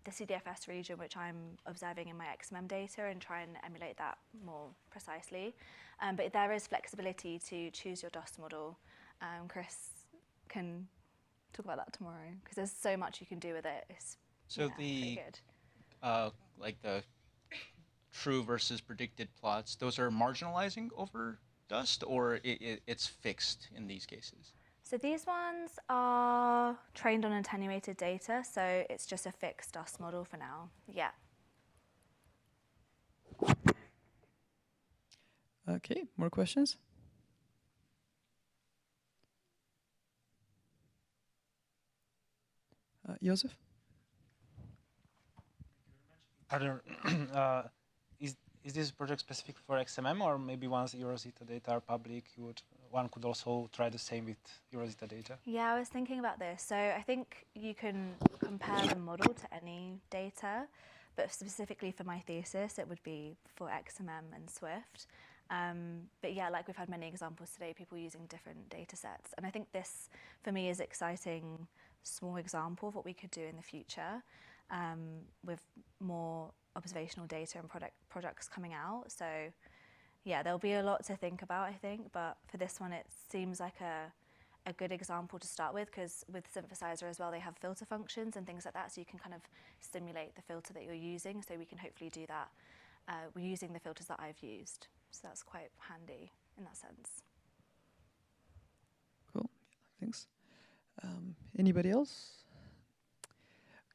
the CDFS region, which I'm observing in my XMM data, and try and emulate that more precisely. But there is flexibility to choose your dust model. Chris can talk about that tomorrow, because there's so much you can do with it. It's pretty good. Like the true versus predicted plots, those are marginalizing over dust, or it's fixed in these cases? So these ones are trained on attenuated data, so it's just a fixed dust model for now. Yeah. Okay, more questions? Joseph? Are there, is this project specific for XMM, or maybe once Eurozeta data are public, one could also try the same with Eurozeta data? Yeah, I was thinking about this. So I think you can compare the model to any data, but specifically for my thesis, it would be for XMM and Swift. But yeah, like we've had many examples today, people using different data sets. And I think this, for me, is exciting small example of what we could do in the future with more observational data and products coming out. So yeah, there'll be a lot to think about, I think, but for this one, it seems like a good example to start with, because with Synthesizer as well, they have filter functions and things like that, so you can kind of simulate the filter that you're using, so we can hopefully do that. We're using the filters that I've used, so that's quite handy in that sense. Cool, thanks. Anybody else?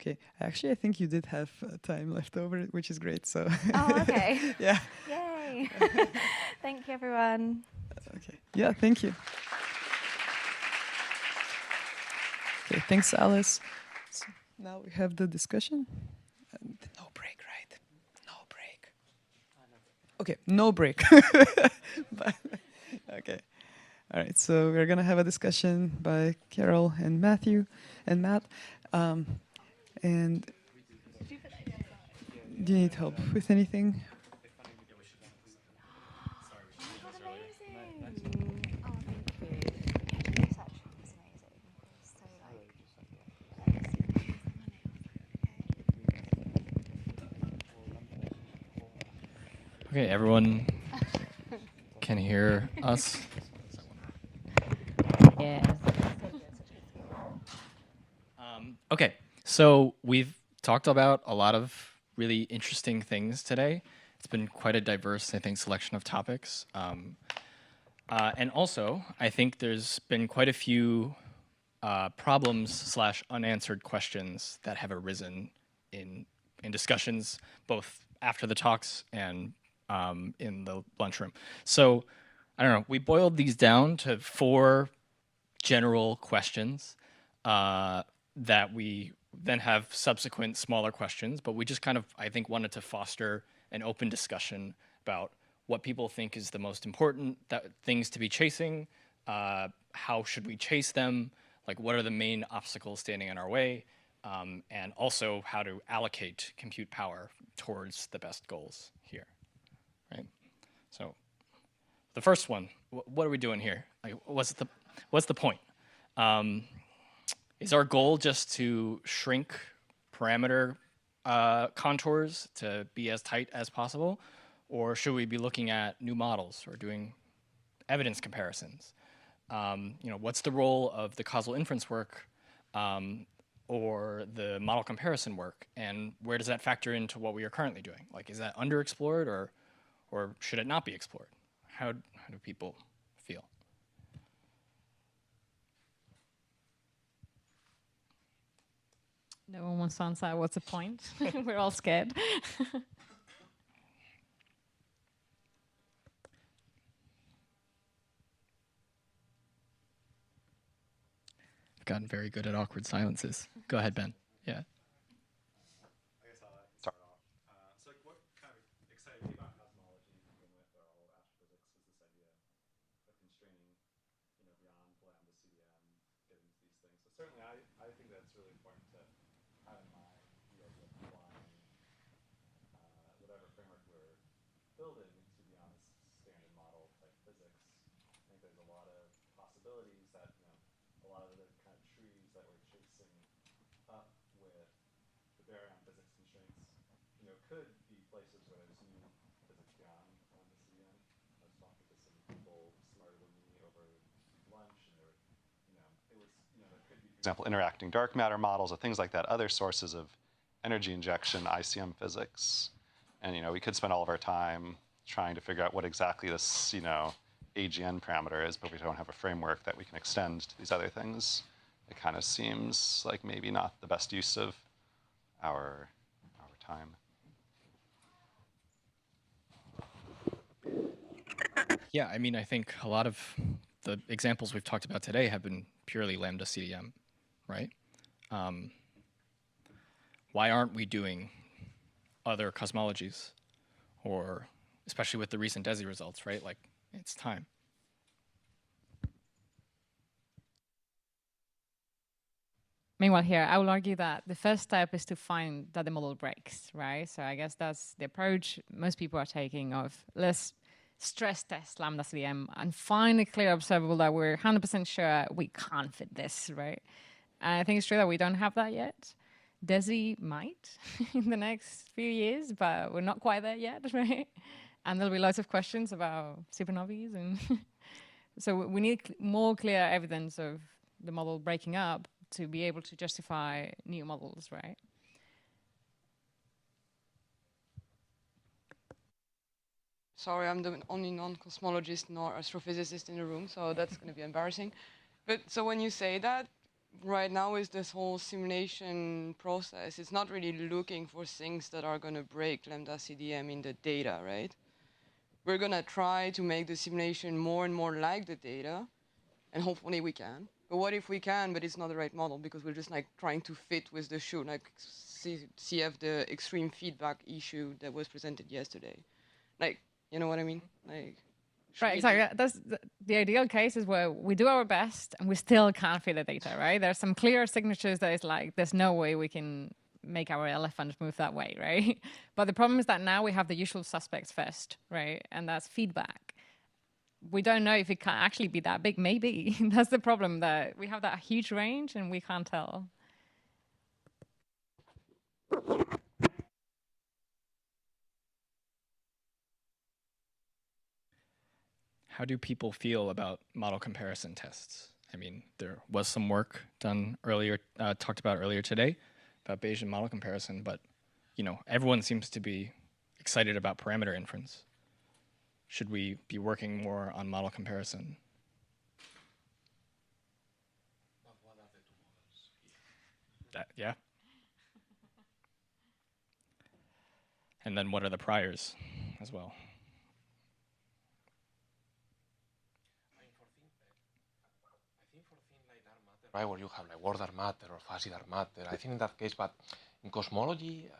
Okay, actually, I think you did have time left over, which is great. So. Oh, okay. Yeah. Yay! Thank you, everyone. Okay. Yeah, thank you. Okay, thanks, Alice. So now we have the discussion. No break, right? No break. Okay, no break. But, okay. All right, so we're gonna have a discussion by Carol and Matthew and Matt. And do you need help with anything? Okay, everyone can hear us. Yeah. Okay, so we've talked about a lot of really interesting things today. It's been quite a diverse, I think, selection of topics. And also, I think there's been quite a few problems / unanswered questions that have arisen in discussions, both after the talks and in the lunchroom. So, I don't know, we boiled these down to 4 general questions that we then have subsequent smaller questions, but we just kind of, I think, wanted to foster an open discussion about what people think is the most important things to be chasing, how should we chase them, like what are the main obstacles standing in our way, and also how to allocate compute power towards the best goals here, right? So the first one, what are we doing here? Like, what's the what's the point? Is our goal just to shrink parameter contours to be as tight as possible? Or should we be looking at new models or doing evidence comparisons? What's the role of the causal inference work or the model comparison work, and where does that factor into what we are currently doing? Like, is that underexplored, or should it not be explored? How do people feel? No one wants to answer. What's the point? We're all scared. I've gotten very good at awkward silences. Go ahead, Ben. Yeah. I guess I'll start off. So what kind of excited me about cosmology to begin with, or all of astrophysics, was this idea of constraining, beyond lambda CDM, getting to these things. So certainly I think that's really important to have in mind the idea of applying whatever framework we're building to be honest standard model type physics. I think there's a lot of possibilities that, a lot of the kind of trees that we're chasing up with the baryon physics constraints, could be places where there's new physics beyond lambda CDM. I was talking to some people smarter than me over lunch, and there could be, for example, interacting dark matter models or things like that, other sources of energy injection, ICM physics. And, we could spend all of our time trying to figure out what exactly this, AGN parameter is, but we don't have a framework that we can extend to these other things. It kind of seems like maybe not the best use of our time. Yeah, I mean, I think a lot of the examples we've talked about today have been purely lambda CDM, right? Why aren't we doing other cosmologies, or especially with the recent DESI results, right? Like, it's time. Meanwhile, here, I will argue that the first step is to find that the model breaks, right? So I guess that's the approach most people are taking of let's stress test lambda CDM and find a clear observable that we're 100% sure we can't fit this, right? And I think it's true that we don't have that yet. DESI might in the next few years, but we're not quite there yet, right? And there'll be lots of questions about supernovae, and so we need more clear evidence of the model breaking up to be able to justify new models, right? Sorry, I'm the only non-cosmologist nor astrophysicist in the room, so that's going to be embarrassing. But so when you say that, right now is this whole simulation process, it's not really looking for things that are going to break lambda CDM in the data, right? We're going to try to make the simulation more and more like the data, and hopefully we can. But what if we can, but it's not the right model because we're just like trying to fit with the shoe, like CF, the extreme feedback issue that was presented yesterday. Like, you know what I mean? Like, right, exactly. That's the ideal case is where we do our best and we still can't fit the data, right? There's some clear signatures that is like, there's no way we can make our elephant move that way, right? But the problem is that now we have the usual suspects first, right? And that's feedback. We don't know if it can actually be that big. Maybe that's the problem, that we have that huge range and we can't tell. How do people feel about model comparison tests? I mean, there was some work done earlier, talked about earlier today about Bayesian model comparison, but everyone seems to be excited about parameter inference. Should we be working more on model comparison? Yeah. And then what are the priors as well? Right, where you have like word dark matter or fuzzy dark matter. I think in that case, but in cosmology,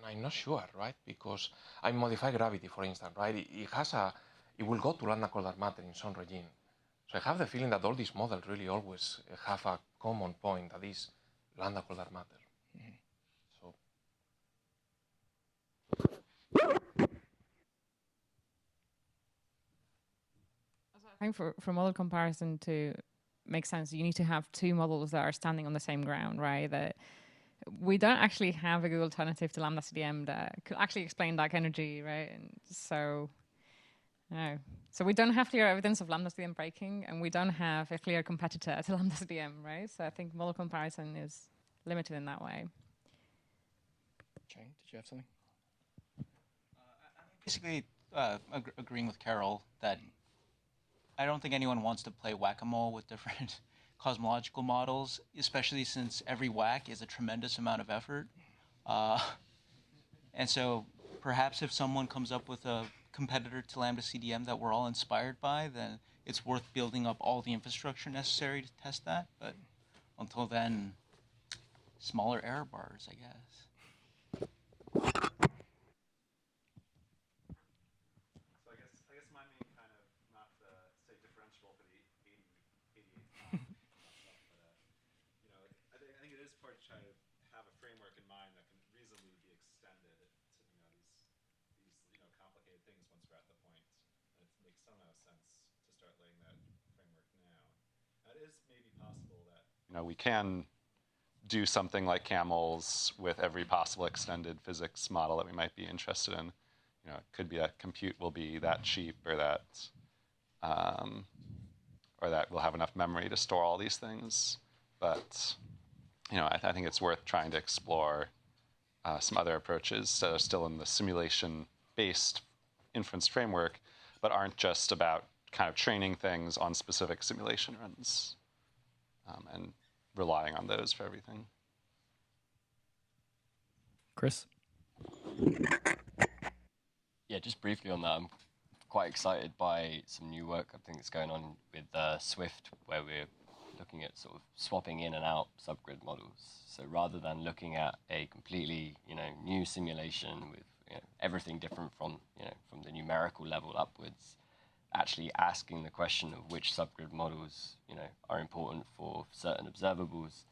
I'm not sure, right? Because I modify gravity, for instance, right? It will go to lambda cold dark matter in some regime. So I have the feeling that all these models really always have a common point, that is lambda cold dark matter. Mm-hmm. So. I think for model comparison to makes sense. You need to have two models that are standing on the same ground, right? That we don't actually have a good alternative to Lambda CDM that could actually explain dark energy, right? And so, no. So we don't have clear evidence of Lambda CDM breaking, and we don't have a clear competitor to Lambda CDM, right? So I think model comparison is limited in that way. Chang, did you have something? Basically, agreeing with Carol that I don't think anyone wants to play whack-a-mole with different cosmological models, especially since every whack is a tremendous amount of effort. And so perhaps if someone comes up with a competitor to Lambda CDM that we're all inspired by, then it's worth building up all the infrastructure necessary to test that. But until then, smaller error bars, I guess. So I guess my main kind of, not to say differentiable for the 88 but I think it is important to try to have a framework in mind that can reasonably be extended to these complicated things once we're at the point. And it makes some amount of sense to start laying that framework now. It is maybe possible that we can do something like CAMELS with every possible extended physics model that we might be interested in. It could be that compute will be that cheap, or that we'll have enough memory to store all these things. But I think it's worth trying to explore some other approaches that are still in the simulation-based inference framework, but aren't just about kind of training things on specific simulation runs and relying on those for everything. Chris? Yeah, just briefly on that, I'm quite excited by some new work I think that's going on with Swift, where we're looking at sort of swapping in and out subgrid models. So rather than looking at a completely new simulation with everything different from from the numerical level upwards, actually asking the question of which subgrid models are important for certain observables,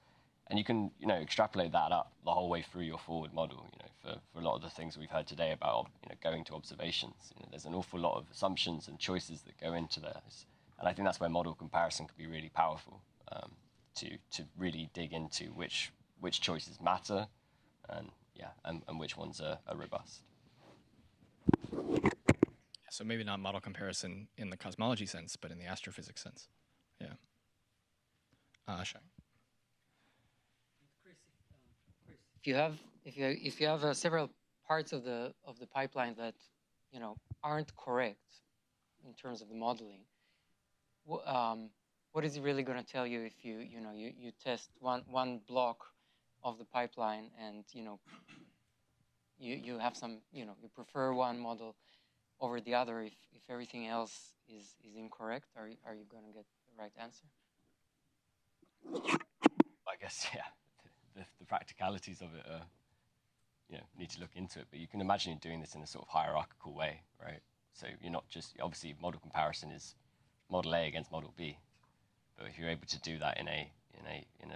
and you can extrapolate that up the whole way through your forward model. For a lot of the things we've heard today about going to observations, there's an awful lot of assumptions and choices that go into this, and I think that's where model comparison can be really powerful, to really dig into which choices matter, and which ones are robust. So maybe not model comparison in the cosmology sense, but in the astrophysics sense. Yeah. Shai. If you have several parts of the pipeline that aren't correct in terms of the modeling, what is it really going to tell you if you test one block of the pipeline and you have some you prefer one model over the other? If everything else is incorrect, are you going to get the right answer? I guess the practicalities of it are, need to look into it, but you can imagine doing this in a sort of hierarchical way, right? So you're not just, obviously model comparison is model A against model B, but if you're able to do that in a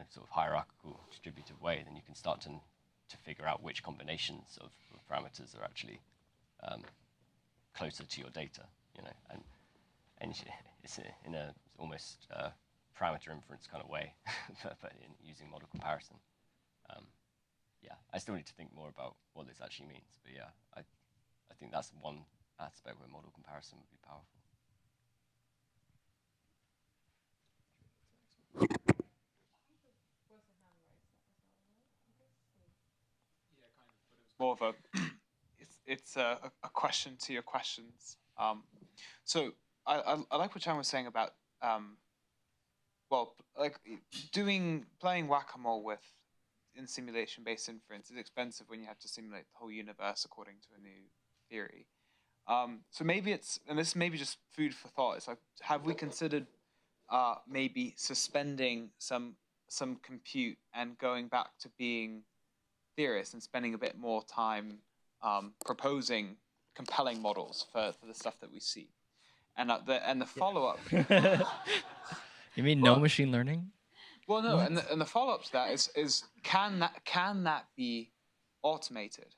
sort of hierarchical distributed way, then you can start to figure out which combinations of parameters are actually closer to your data, and it's in a almost parameter inference kind of way, but in using model comparison. I still need to think more about what this actually means, but I think that's one aspect where model comparison would be powerful. More of a, it's a question to your questions. So I like what Chan was saying about playing whack-a-mole with in simulation-based inference is expensive when you have to simulate the whole universe according to a new theory. So maybe it's, and this may be just food for thought, it's like, have we considered maybe suspending some compute and going back to being theorists and spending a bit more time proposing compelling models for the stuff that we see? And the follow-up... You mean no machine learning? Well, no, and the follow-up to that is can that be automated?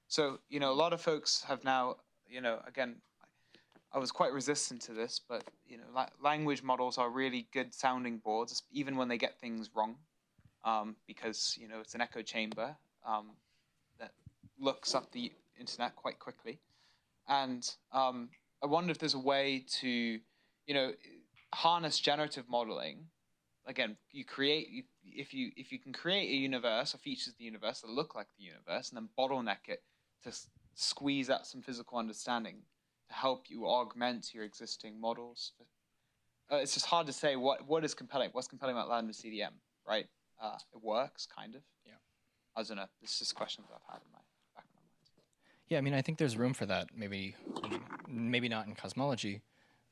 So a lot of folks have now again, I was quite resistant to this, but you know, language models are really good sounding boards, even when they get things wrong, because you know it's an echo chamber that looks up the internet quite quickly. And I wonder if there's a way to, you know, harness generative modeling. Again, if you can create a universe or features of the universe that look like the universe, and then bottleneck it to squeeze out some physical understanding to help you augment your existing models. It's just hard to say what is compelling. What's compelling about lambda CDM, right? It works, kind of. Yeah. I don't know. This is just questions I've had in my back of my mind. Yeah, I mean, I think there's room for that. Maybe not in cosmology,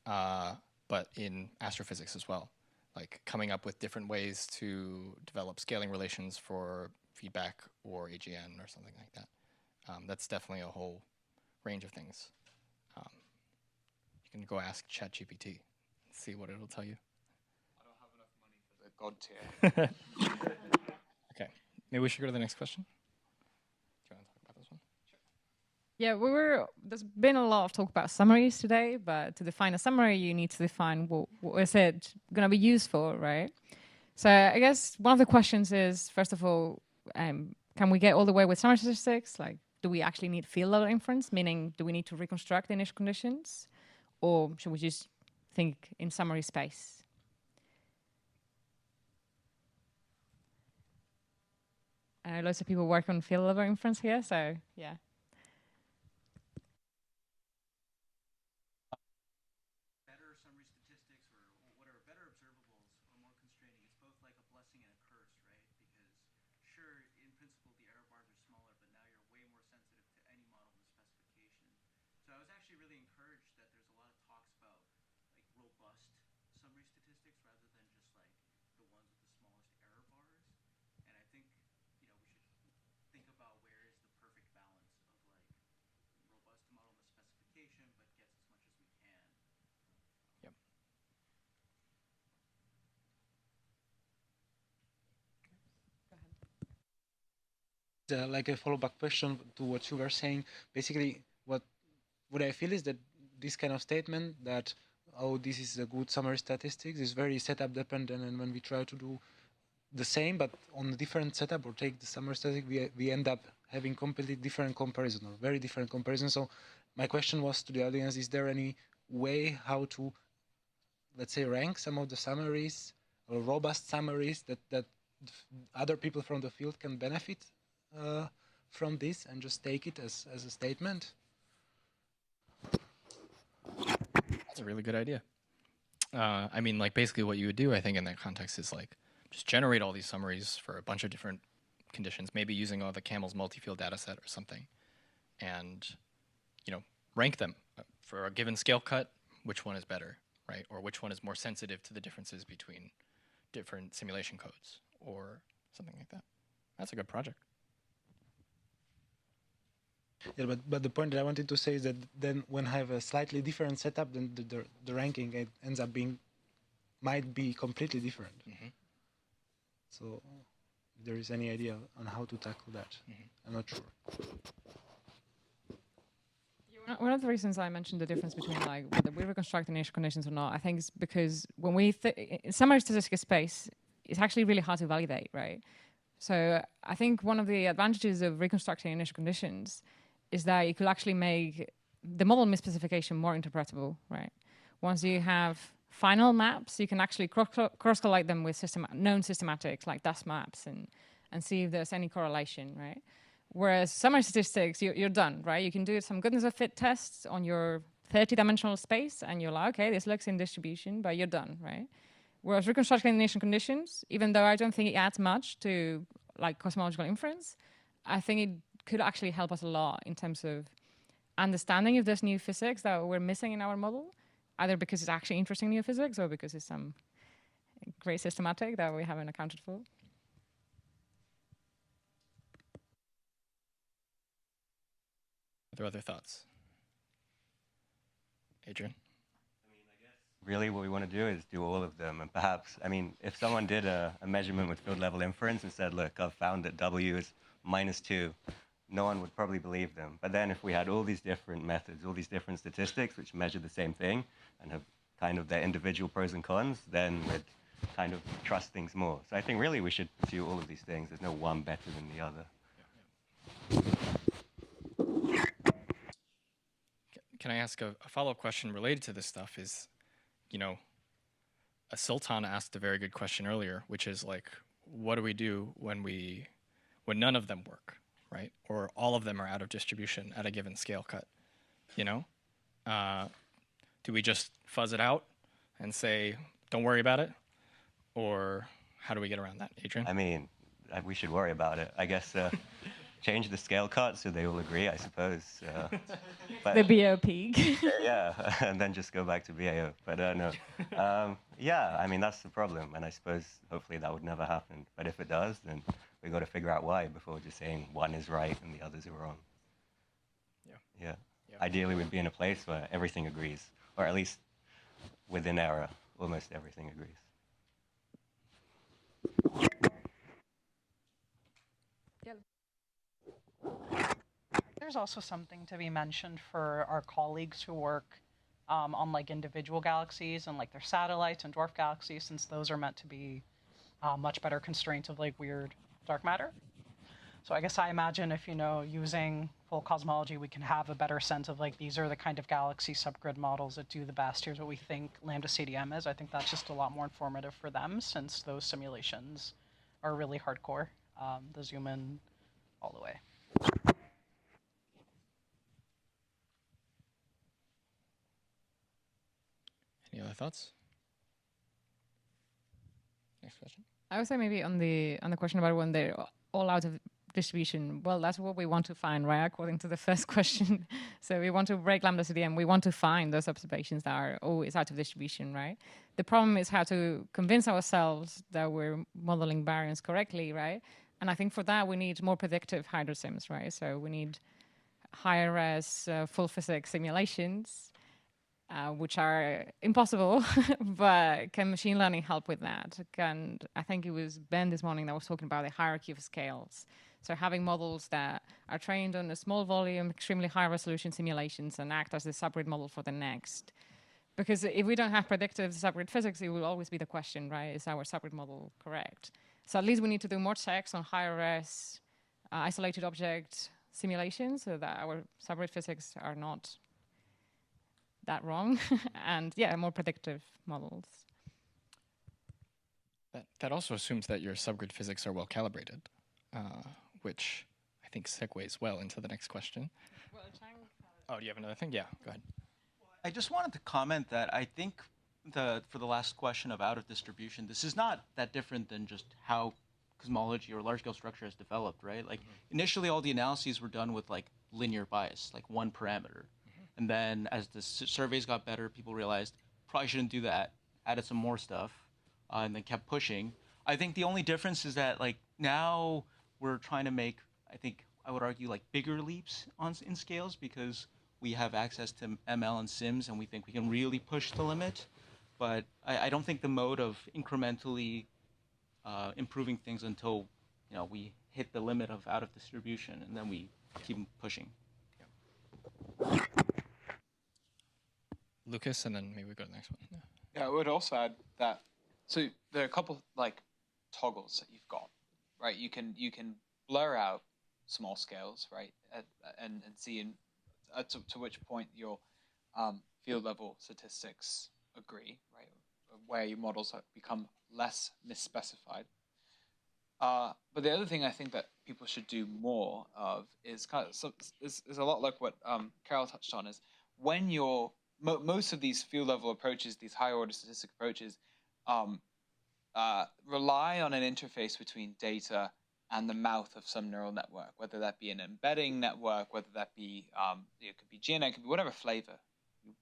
but in astrophysics as well. Like coming up with different ways to develop scaling relations for feedback or AGN or something like that. That's definitely a whole range of things. You can go ask ChatGPT and see what it'll tell you. I don't have enough money for the God tier. Okay, maybe we should go to the next question. Do you want to talk about this one? Yeah, there's been a lot of talk about summaries today, but to define a summary, you need to define what is it going to be used for, right? So I guess one of the questions is, first of all, can we get all the way with summary statistics? Like, do we actually need field level inference? Meaning, do we need to reconstruct the initial conditions? Or should we just think in summary space? Lots of people work on field level inference here, so yeah. Better summary statistics or whatever, better observables or more constraining, it's both like a blessing and a curse, right? Because sure, in principle, the error bars are smaller, but now you're way more sensitive to any model with specification. So I was actually really encouraged that there's a lot of talks about like robust summary statistics rather than just like the ones with the smallest error bars. And I think, you know, we should think about where is the perfect balance of like robust model with specification, but gets as much as we can. Yep. Like a follow-up question to what you were saying. Basically, what I feel is that this kind of statement that, oh, this is a good summary statistics is very setup dependent, and when we try to do the same but on a different setup or take the summary statistic, we end up having completely different comparison or very different comparison. So my question was to the audience, is there any way how to, let's say, rank some of the summaries or robust summaries that other people from the field can benefit from this and just take it as a statement? That's a really good idea. I mean, like basically what you would do, I think, in that context is like just generate all these summaries for a bunch of different conditions, maybe using all the CAMELS multi-field data set or something, and rank them for a given scale cut, which one is better, right? Or which one is more sensitive to the differences between different simulation codes or something like that. That's a good project. Yeah, but the point that I wanted to say is that then when I have a slightly different setup, then the ranking ends up might be completely different. Mm-hmm. So if there is any idea on how to tackle that, I'm not sure. One of the reasons I mentioned the difference between like whether we reconstruct initial conditions or not, I think is because when we in summary statistical space, it's actually really hard to validate, right? So I think one of the advantages of reconstructing initial conditions is that you could actually make the model misspecification more interpretable, right? Once you have final maps, you can actually cross-collate them with known systematics like dust maps and see if there's any correlation, right? Whereas summary statistics, you're done, right? You can do some goodness of fit tests on your 30-dimensional space, and you're like, okay, this looks in distribution, but you're done, right? Whereas reconstructing initial conditions, even though I don't think it adds much to like cosmological inference, I think it could actually help us a lot in terms of understanding if there's new physics that we're missing in our model, either because it's actually interesting new physics or because it's some great systematic that we haven't accounted for. Are there other thoughts? Adrian? Really what we want to do is do all of them, and perhaps, I mean, if someone did a measurement with field level inference and said, look, I've found that W is -2, no one would probably believe them. But then if we had all these different methods, all these different statistics which measure the same thing and have kind of their individual pros and cons, then we'd kind of trust things more. So I think really we should pursue all of these things. There's no one better than the other. Can I ask a follow-up question related to this stuff? Is, you know, Sultan asked a very good question earlier, which is like, what do we do when none of them work, right? Or all of them are out of distribution at a given scale cut, you know? Do we just fuzz it out and say, don't worry about it? Or how do we get around that, Adrian? I mean, we should worry about it. I guess change the scale cut so they all agree, I suppose. But, the BO peak. Yeah, and then just go back to BAO. But no. Yeah, I mean, that's the problem. And I suppose hopefully that would never happen. But if it does, then we've got to figure out why before just saying one is right and the others are wrong. Yeah. Ideally, we'd be in a place where everything agrees, or at least within error, almost everything agrees. There's also something to be mentioned for our colleagues who work on like individual galaxies and like their satellites and dwarf galaxies, since those are meant to be much better constraints of like weird dark matter. So I guess I imagine if, you know, using full cosmology, we can have a better sense of like, these are the kind of galaxy subgrid models that do the best. Here's what we think lambda CDM is. I think that's just a lot more informative for them, since those simulations are really hardcore. The zoom in all the way. Any other thoughts? Next question. I would say maybe on the question about when they're all out of distribution. Well, that's what we want to find, right? According to the first question. So we want to break lambda CDM. We want to find those observations that are always out of distribution, right? The problem is how to convince ourselves that we're modeling baryons correctly, right? And I think for that we need more predictive hydrosims, right? So we need higher res full physics simulations, which are impossible, but can machine learning help with that? And I think it was Ben this morning that was talking about the hierarchy of scales. So having models that are trained on a small volume, extremely high resolution simulations and act as the subgrid model for the next. Because if we don't have predictive subgrid physics, it will always be the question, right? Is our subgrid model correct? So at least we need to do more checks on higher res isolated object simulations so that our subgrid physics are not that wrong. And yeah, more predictive models. That also assumes that your subgrid physics are well calibrated, which I think segues well into the next question. Oh, do you have another thing? Yeah, go ahead. I just wanted to comment that I think for the last question of out of distribution, this is not that different than just how cosmology or large-scale structure has developed, right? Like initially all the analyses were done with like linear bias, like one parameter. And then as the surveys got better, people realized probably shouldn't do that, added some more stuff, and then kept pushing. I think the only difference is that like now we're trying to make, I think I would argue like bigger leaps in scales because we have access to ML and SIMS and we think we can really push the limit. But I don't think the mode of incrementally improving things until we hit the limit of out of distribution and then we keep pushing. Lucas, and then maybe we go to the next one. Yeah, I would also add that. So there are a couple like toggles that you've got, right? You can blur out small scales, right, and see to which point your field level statistics agree, right, where your models have become less misspecified. But the other thing I think that people should do more of is kind of is a lot like what Carol touched on, is when you're most of these field level approaches, these higher order statistic approaches, rely on an interface between data and the mouth of some neural network, whether that be an embedding network, whether that be it could be GNN, it could be whatever flavor you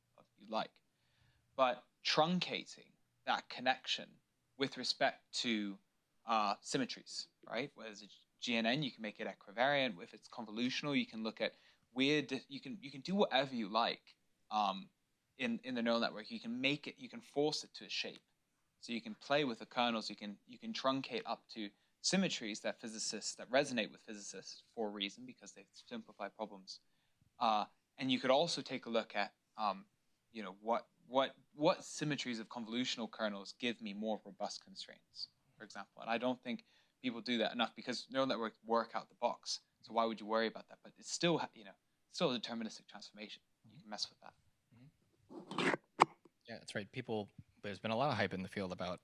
like, but truncating that connection with respect to symmetries, right? Whereas a GNN, you can make it equivariant. If it's convolutional, you can look at weird. You can do whatever you like. In the neural network, you can make it, you can force it to a shape. So you can play with the kernels, you can truncate up to symmetries that resonate with physicists for a reason, because they simplify problems. And you could also take a look at, you know, what symmetries of convolutional kernels give me more robust constraints, for example. And I don't think people do that enough, because neural networks work out the box. So why would you worry about that? But it's still, you know, still a deterministic transformation. You can mess with that. Yeah, that's right. There's been a lot of hype in the field about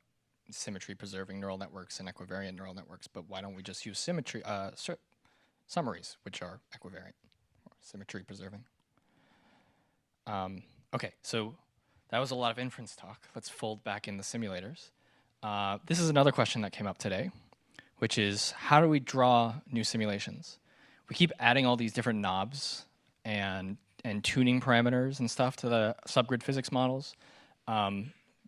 symmetry preserving neural networks and equivariant neural networks, but why don't we just use symmetry summaries, which are equivariant or symmetry preserving? Okay, so that was a lot of inference talk. Let's fold back in the simulators. This is another question that came up today, which is how do we draw new simulations? We keep adding all these different knobs and tuning parameters and stuff to the subgrid physics models.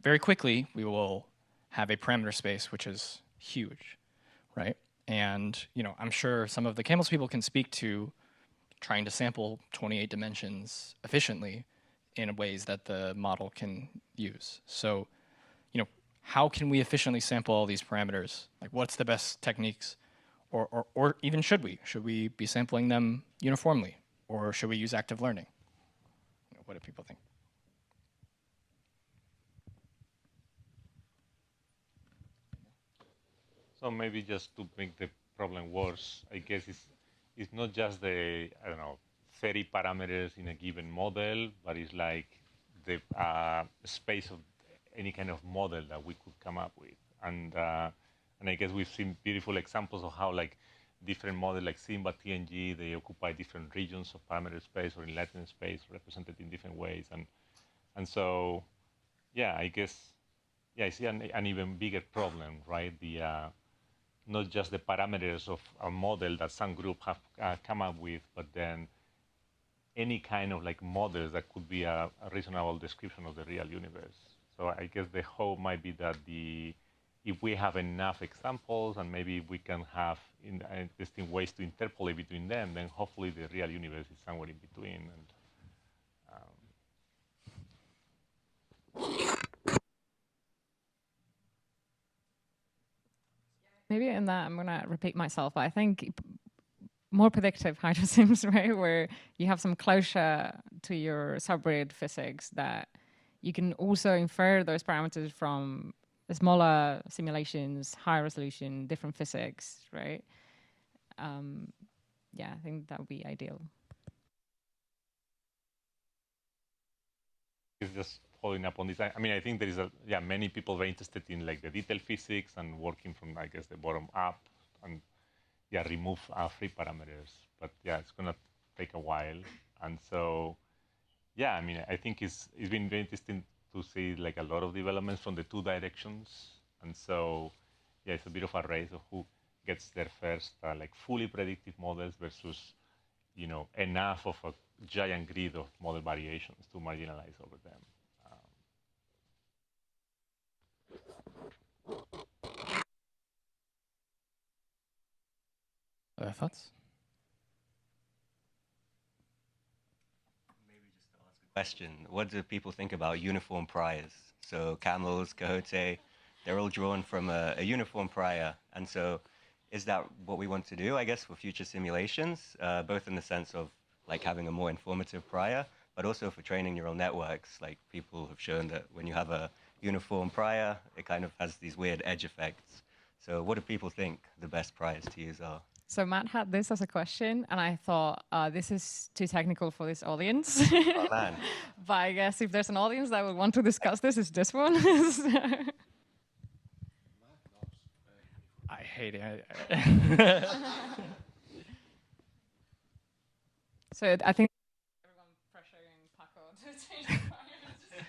Very quickly, we will have a parameter space which is huge, right? And you know, I'm sure some of the CAMELS people can speak to trying to sample 28 dimensions efficiently in ways that the model can use. So, you know, how can we efficiently sample all these parameters? Like, what's the best techniques? Or even should we? Should we be sampling them uniformly? Or should we use active learning? You know, what do people think? So maybe just to make the problem worse, I guess it's not just the, I don't know, 30 parameters in a given model, but it's like the space of any kind of model that we could come up with. And I guess we've seen beautiful examples of how like different models like Simba, TNG, they occupy different regions of parameter space or in latent space represented in different ways. And so, yeah, I guess, yeah, I see an even bigger problem, right? The not just the parameters of a model that some group have come up with, but then any kind of like models that could be a reasonable description of the real universe. So I guess the hope might be that if we have enough examples and maybe we can have interesting ways to interpolate between them, then hopefully the real universe is somewhere in between. And Maybe in that, I'm going to repeat myself, but I think more predictive hydrosims, right, where you have some closure to your subgrid physics that you can also infer those parameters from smaller simulations, high resolution, different physics, right? Yeah, I think that would be ideal. It's just following up on this. I mean, I think there is many people very interested in like the detailed physics and working from, I guess, the bottom up and remove free parameters. But yeah, it's gonna take a while. And so, yeah, I mean, I think it's been very interesting to see like a lot of developments from the two directions. And so, yeah, it's a bit of a race of who gets their first like fully predictive models versus, you know, enough of a giant grid of model variations to marginalize over them. Other thoughts? Maybe just to ask a question. What do people think about uniform priors? So CAMELS, Cahote, they're all drawn from a uniform prior. And so is that what we want to do, I guess, for future simulations, both in the sense of like having a more informative prior, but also for training neural networks? Like people have shown that when you have a uniform prior, it kind of has these weird edge effects. So what do people think the best priors to use are? So Matt had this as a question, and I thought this is too technical for this audience. Oh, man. But I guess if there's an audience that would want to discuss this, it's this one. I hate it. So I think everyone pressuring Paco to change the priors.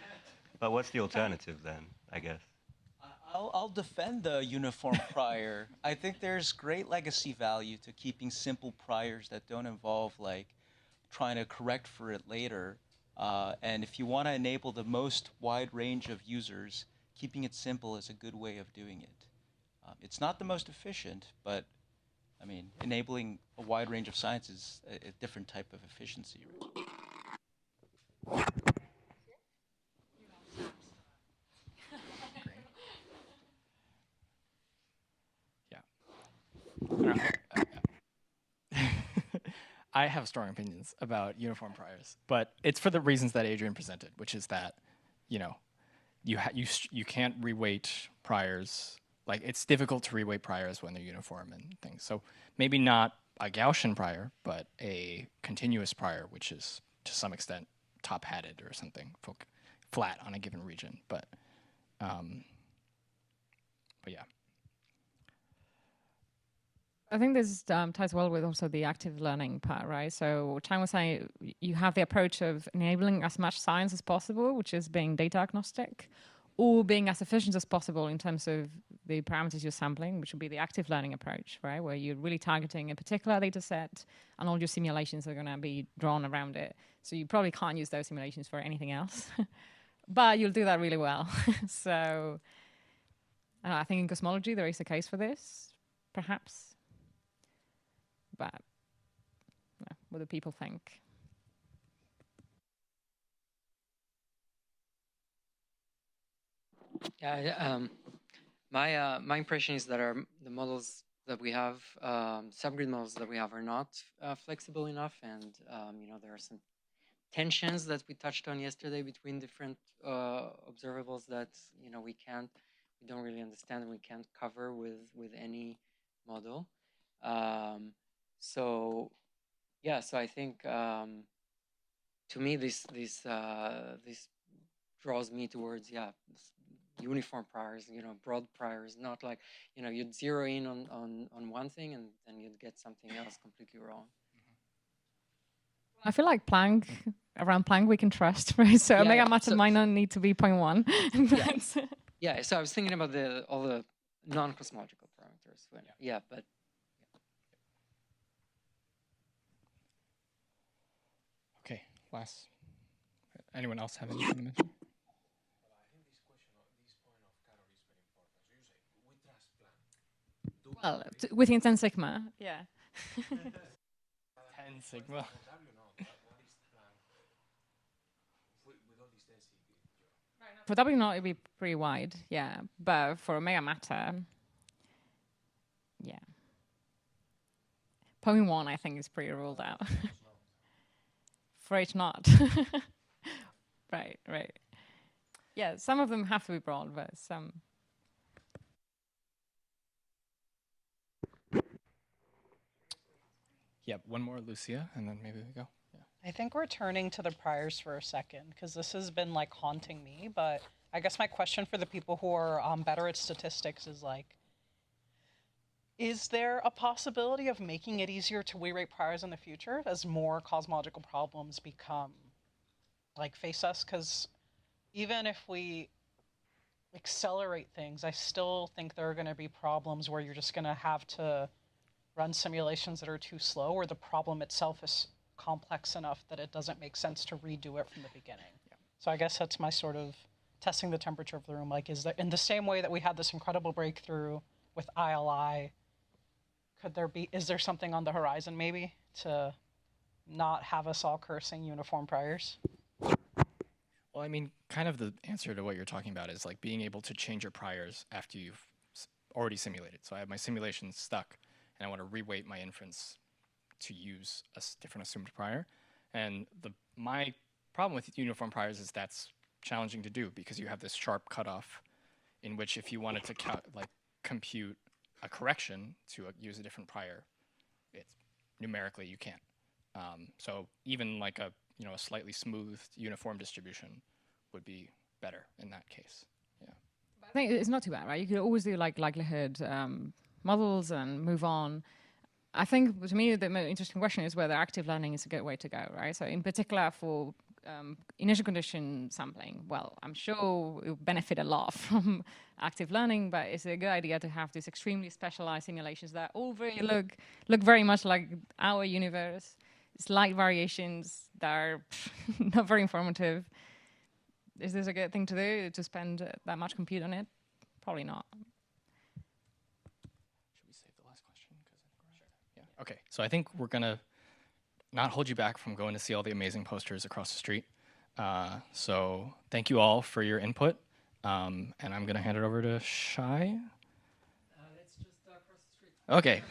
But what's the alternative then, I guess? I'll defend the uniform prior. I think there's great legacy value to keeping simple priors that don't involve like trying to correct for it later. And if you want to enable the most wide range of users, keeping it simple is a good way of doing it. It's not the most efficient, but I mean, enabling a wide range of science is a different type of efficiency. I have strong opinions about uniform priors, but it's for the reasons that Adrian presented, which is that, you know, you can't reweight priors. Like, it's difficult to reweight priors when they're uniform and things. So maybe not a Gaussian prior, but a continuous prior, which is to some extent top-hatted or something, flat on a given region. But yeah. I think this ties well with also the active learning part, right? So Chang was saying you have the approach of enabling as much science as possible, which is being data agnostic, or being as efficient as possible in terms of the parameters you're sampling, which would be the active learning approach, right? Where you're really targeting a particular data set and all your simulations are going to be drawn around it. So you probably can't use those simulations for anything else, but you'll do that really well. So I think in cosmology, there is a case for this, perhaps. But what do people think? Yeah, my impression is that the models that we have, subgrid models that we have, are not flexible enough, and you know, there are some tensions that we touched on yesterday between different observables that, you know, we don't really understand and we can't cover with any model. So yeah, so I think to me this draws me towards uniform priors, you know, broad priors, not like, you know, you'd zero in on one thing and then you'd get something else completely wrong. I feel like around Planck we can trust, right? So omega matter might not need to be 0.1. Yeah, so I was thinking about all the non-cosmological parameters. But okay, last. Anyone else have anything to mention? Well, within 10 sigma, yeah. 10 sigma. For W naught, it'd be pretty wide, yeah. But for omega matter, yeah. 0.1, I think, is pretty ruled out. For H naught. Right. Yeah, some of them have to be broad, but some. Yep, one more, Lucia, and then maybe we go. Yeah. I think we're turning to the priors for a second, because this has been like haunting me, but I guess my question for the people who are better at statistics is like, is there a possibility of making it easier to rewrite priors in the future as more cosmological problems face us? Because even if we accelerate things, I still think there are going to be problems where you're just going to have to run simulations that are too slow, or the problem itself is complex enough that it doesn't make sense to redo it from the beginning. Yeah. So I guess that's my sort of testing the temperature of the room. Like, is there, in the same way that we had this incredible breakthrough with ILI, is there something on the horizon maybe to not have us all cursing uniform priors? Well, I mean, kind of the answer to what you're talking about is like being able to change your priors after you've already simulated. So I have my simulation stuck, and I want to reweight my inference to use a different assumed prior. And my problem with uniform priors is that's challenging to do, because you have this sharp cutoff in which if you wanted to compute a correction to use a different prior, it's numerically you can't. So even like a slightly smoothed uniform distribution would be better in that case. Yeah. I think it's not too bad, right? You could always do like likelihood models and move on. I think, to me, the most interesting question is whether active learning is a good way to go, right? So in particular for initial condition sampling, well, I'm sure it will benefit a lot from active learning, but it's a good idea to have these extremely specialized simulations that all look very much like our universe. Slight variations that are not very informative. Is this a good thing to do, to spend that much compute on it? Probably not. Should we save the last question? Yeah. Okay, so I think we're going to not hold you back from going to see all the amazing posters across the street. So thank you all for your input. And I'm going to hand it over to Shai. It's just across the street. Okay.